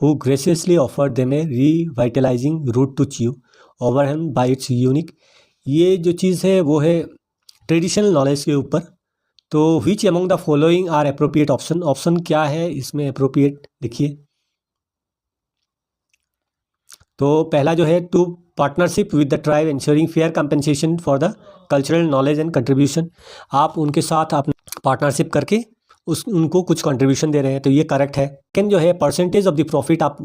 who graciously offered them a revitalizing route to chew, overwhelmed by its unique। ये जो चीज़ है वो है ट्रेडिशनल नॉलेज के ऊपर। तो which among the following are appropriate option, option क्या है इसमें अप्रोप्रिएट, देखिए। तो पहला जो है, to partnership with the tribe ensuring fair compensation for the cultural knowledge and contribution, आप उनके साथ आप पार्टनरशिप करके उनको कुछ कंट्रीब्यूशन दे रहे हैं, तो ये करेक्ट है। सेकेंड जो है, परसेंटेज ऑफ द प्रॉफिट आप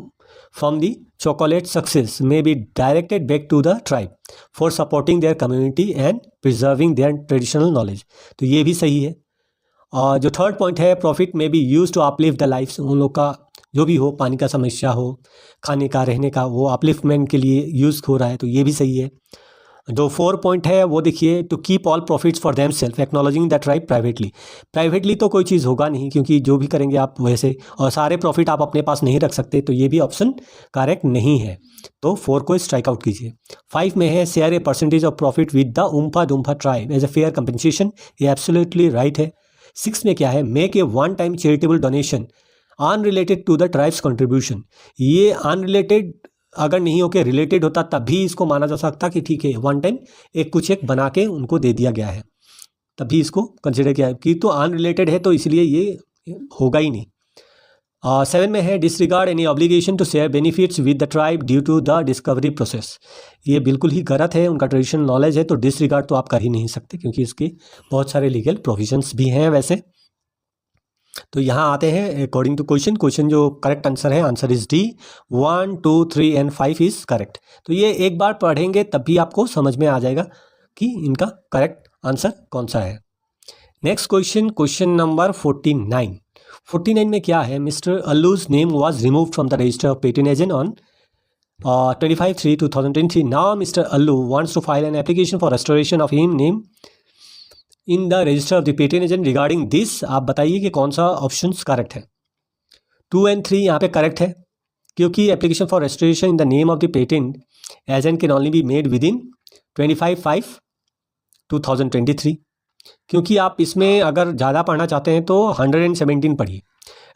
from the chocolate success may be directed back to the tribe for supporting their community and preserving their traditional knowledge, तो ये भी सही है। और जो थर्ड पॉइंट है, profit may be use to uplift the life, उन लोग का जो भी हो, पानी का समस्या हो, खाने का, रहने का, वो अपलिफ्टमेंट के लिए यूज़ हो रहा है, तो ये भी सही है। जो 4 पॉइंट है वो देखिए, to keep all profits for them self acknowledging the tribe privately, privately तो कोई चीज़ होगा नहीं, क्योंकि जो भी करेंगे आप वैसे, और सारे प्रॉफिट आप अपने पास नहीं रख सकते, तो ये भी ऑप्शन करेक्ट नहीं है। तो 4 को स्ट्राइक आउट कीजिए। 5 में है, share a percentage of profit with the Umfa Dumfa tribe as a fair compensation, ये एब्सोल्युटली राइट है। 6 में क्या है, make a one time charitable donation unrelated to the tribe's contribution, ये अनरिलेटेड अगर नहीं होकर रिलेटेड होता तब भी इसको माना जा सकता कि ठीक है, वन टाइम एक बना के उनको दे दिया गया है, तभी इसको कंसिडर किया है, कि तो अनरिलेटेड है तो इसलिए ये होगा ही नहीं। 7 में है, disregard any obligation to share benefits with the tribe due to the discovery process, ये बिल्कुल ही गलत है। उनका ट्रेडिशनल नॉलेज है तो डिसरिगार्ड तो आप कर ही नहीं सकते, क्योंकि इसके बहुत सारे लीगल प्रोविजंस भी हैं वैसे। तो यहाँ आते हैं अकॉर्डिंग टू क्वेश्चन, क्वेश्चन जो करेक्ट आंसर है, answer is D, 1, 2, 3 and 5 is correct. तो ये एक बार पढ़ेंगे तब भी आपको समझ में आ जाएगा कि इनका करेक्ट आंसर कौन सा है। Next question, question number 49। 49 में क्या है, mister Allu's name was remove from the register of patent agent on 25/3/2023। Now mister Allu wants to file an application for restoration of him name in the register of the patent agent regarding this, आप बताइए कि कौन सा ऑप्शन करेक्ट है। 2 एंड 3 यहाँ पे करेक्ट है, क्योंकि application for restoration in the name of the patent agent can only be made with in 25/5/2023, क्योंकि आप इसमें अगर ज़्यादा पढ़ना चाहते हैं तो 117 पढ़िए,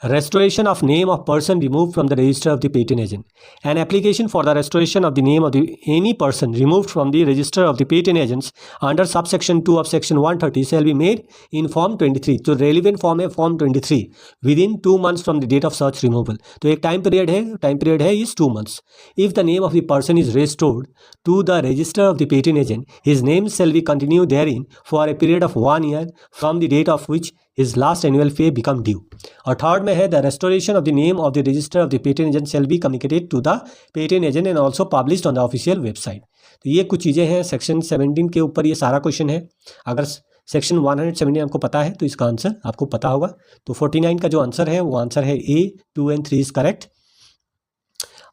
restoration of name of person removed from the register of the patent agent. An application for the restoration of the name of any person removed from the register of the patent agents under subsection 2 of section 130 shall be made in form 23. तो relevant form है form 23 within 2 months from the date of such removal. तो एक time period है is 2 months. If the name of the person is restored to the register of the patent agent, his name shall be continued therein for a period of 1 year from the date of which his last annual fee become due. और थर्ड में है the restoration of the name of the register of the patent agent shall be communicated to the patent agent and also published on the official website. तो ये कुछ चीज़ें हैं सेक्शन 17 के ऊपर ये सारा क्वेश्चन है. अगर सेक्शन 117 आपको पता है तो इसका आंसर आपको पता होगा. तो 49 का जो आंसर है वो आंसर है A, 2 and 3 इज करेक्ट.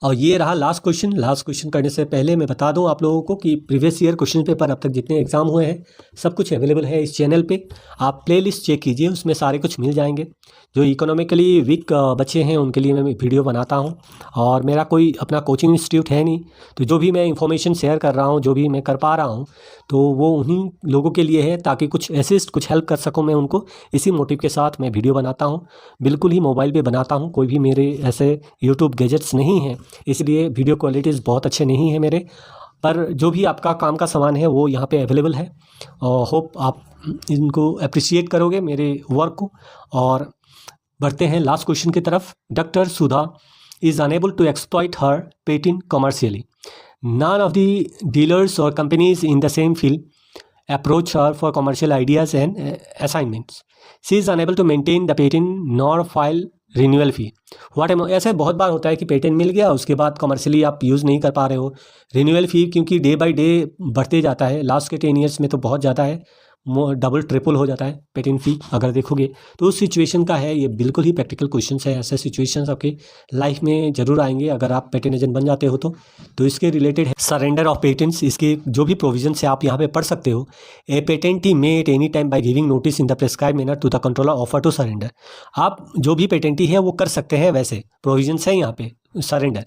और ये रहा लास्ट क्वेश्चन. लास्ट क्वेश्चन करने से पहले मैं बता दूं आप लोगों को कि प्रीवियस ईयर क्वेश्चन पेपर अब तक जितने एग्जाम हुए हैं सब कुछ अवेलेबल है इस चैनल पे. आप प्लेलिस्ट चेक कीजिए, उसमें सारे कुछ मिल जाएंगे. जो इकोनॉमिकली वीक बच्चे हैं उनके लिए मैं वीडियो बनाता हूं. और मेरा कोई अपना कोचिंग इंस्टीट्यूट है नहीं, तो जो भी मैं इंफॉर्मेशन शेयर कर रहा हूं, जो भी मैं कर पा रहा हूं, तो वो उन्हीं लोगों के लिए है ताकि कुछ असिस्ट कुछ हेल्प कर सकूं मैं उनको. इसी मोटिव के साथ मैं वीडियो बनाता हूं. बिल्कुल ही मोबाइल पे बनाता हूं, कोई भी मेरे ऐसे यूट्यूब गैजेट्स नहीं हैं, इसलिए वीडियो क्वालिटीज़ बहुत अच्छे नहीं हैं मेरे. पर जो भी आपका काम का सामान है वो यहाँ पे अवेलेबल है. और होप आप इनको अप्रिशिएट करोगे मेरे वर्क को. और बढ़ते हैं लास्ट क्वेश्चन की तरफ. Doctor Sudha is unable to exploit her patent commercially. None of the dealers or companies in the same field approach her for commercial ideas and assignments. She is unable to maintain the patent nor file renewal fee. ऐसा बहुत बार होता है कि पेटेंट मिल गया, उसके बाद कमर्शियली आप यूज़ नहीं कर पा रहे हो. रिन्यूअल फ़ी क्योंकि डे बाय डे बढ़ते जाता है, लास्ट के 10 ईयर्स में तो बहुत ज़्यादा है, डबल ट्रिपल हो जाता है पेटेंट फ़ी अगर देखोगे तो. उस सिचुएशन का है ये, बिल्कुल ही प्रैक्टिकल क्वेश्चन है. ऐसे सिचुएशंस आपके लाइफ में ज़रूर आएंगे अगर आप पेटेंट एजेंट बन जाते हो तो इसके रिलेटेड है सरेंडर ऑफ पेटेंट्स. इसके जो भी प्रोविजन है आप यहाँ पे पढ़ सकते हो. A patentee may at any time by giving notice in the prescribe manner to the controller offer to surrender. आप जो भी पेटेंटी है वो कर सकते हैं, वैसे प्रोविजंस है यहाँ पे सरेंडर.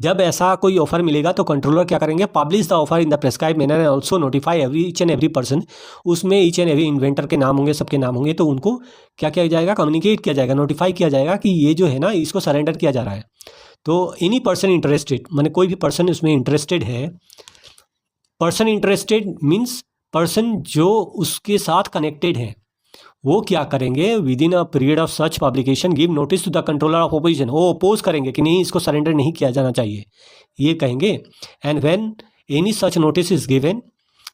जब ऐसा कोई ऑफर मिलेगा तो कंट्रोलर क्या करेंगे, publish the offer in the prescribe manner and also notify each and every person. उसमें ईच एंड एवरी इन्वेंटर के नाम होंगे, सबके नाम होंगे, तो उनको क्या किया जाएगा, कम्युनिकेट किया जाएगा, नोटिफाई किया जाएगा कि ये जो है ना इसको सरेंडर किया जा रहा है. तो एनी पर्सन इंटरेस्टेड, माने कोई भी पर्सन उसमें इंटरेस्टेड है. पर्सन इंटरेस्टेड मीन्स पर्सन जो उसके साथ कनेक्टेड है, वो क्या करेंगे, within a period of such publication give notice to the controller of opposition. वो अपोज करेंगे कि नहीं इसको सरेंडर नहीं किया जाना चाहिए, ये कहेंगे. And when any such notice is given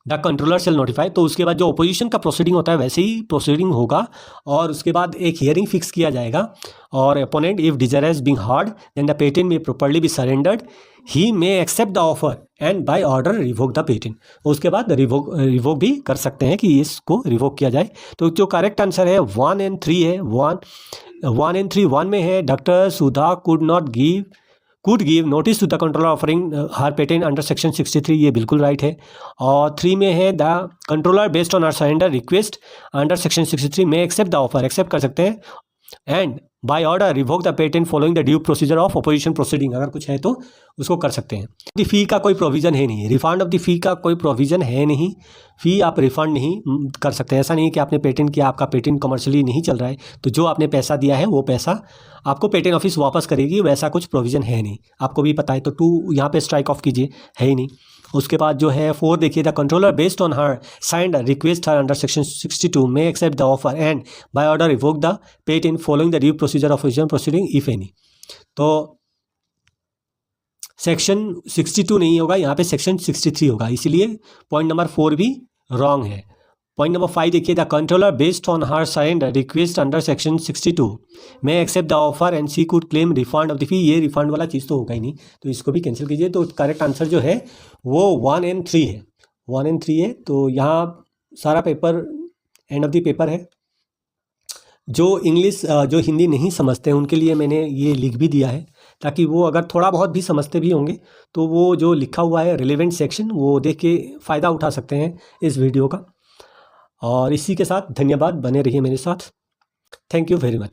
the controller shall notify. तो उसके बाद जो अपोजिशन का प्रोसीडिंग होता है वैसे ही प्रोसीडिंग होगा, और उसके बाद एक हियरिंग फिक्स किया जाएगा. और opponent if desires being hard then the patent may properly be surrendered. He may accept the offer and by order revoke the patent. उसके बाद रिवोक भी कर सकते हैं कि इसको रिवोक किया जाए. तो जो करेक्ट आंसर है 1 and 3 है. 1 and 3. 1 में है doctor Sudha could give notice to the controller offering her patent under section 63. ये बिल्कुल राइट है. और 3 में है the controller based on her surrender request under section 63 may accept the offer. Accept कर सकते हैं. And by order revoke the patent following the due procedure of opposition proceeding. अगर कुछ है तो उसको कर सकते हैं. द फी का कोई प्रोविज़न है नहीं, रिफंड ऑफ द फी का कोई प्रोविज़न है नहीं. फ़ी आप रिफ़ंड नहीं कर सकते. ऐसा नहीं कि आपने पेटेंट किया, आपका पेटेंट कमर्शियली नहीं चल रहा है, तो जो आपने पैसा दिया है वो पैसा आपको पेटेंट ऑफिस वापस करेगी, वैसा कुछ प्रोविज़न है नहीं. आपको भी पता है. तो 2 यहाँ पे स्ट्राइक ऑफ कीजिए, है ही नहीं. उसके बाद जो है 4 देखिए, the controller based on her signed request her under section 62 may accept the offer and by order revoke the patent following the due procedure of original proceeding if any. तो सेक्शन 62 नहीं होगा यहाँ पे, सेक्शन 63 होगा, इसीलिए पॉइंट नंबर 4 भी रॉन्ग है. पॉइंट नंबर 5 देखिए, the controller based on her surrender request under section 62 may accept the offer and she could claim refund of the fee. ये रिफंड वाला चीज़ तो होगा ही नहीं, तो इसको भी कैंसिल कीजिए. तो करेक्ट आंसर जो है वो 1 and 3 है. 1 and 3 है. तो यहाँ सारा paper end of the paper है. जो इंग्लिश जो हिंदी नहीं समझते हैं उनके लिए मैंने ये लिख भी दिया है, ताकि वो अगर थोड़ा बहुत भी समझते भी होंगे तो वो जो लिखा हुआ है रिलेवेंट सेक्शन वो देख के फ़ायदा उठा सकते हैं इस वीडियो का. और इसी के साथ धन्यवाद, बने रहिए मेरे साथ. Thank you very much.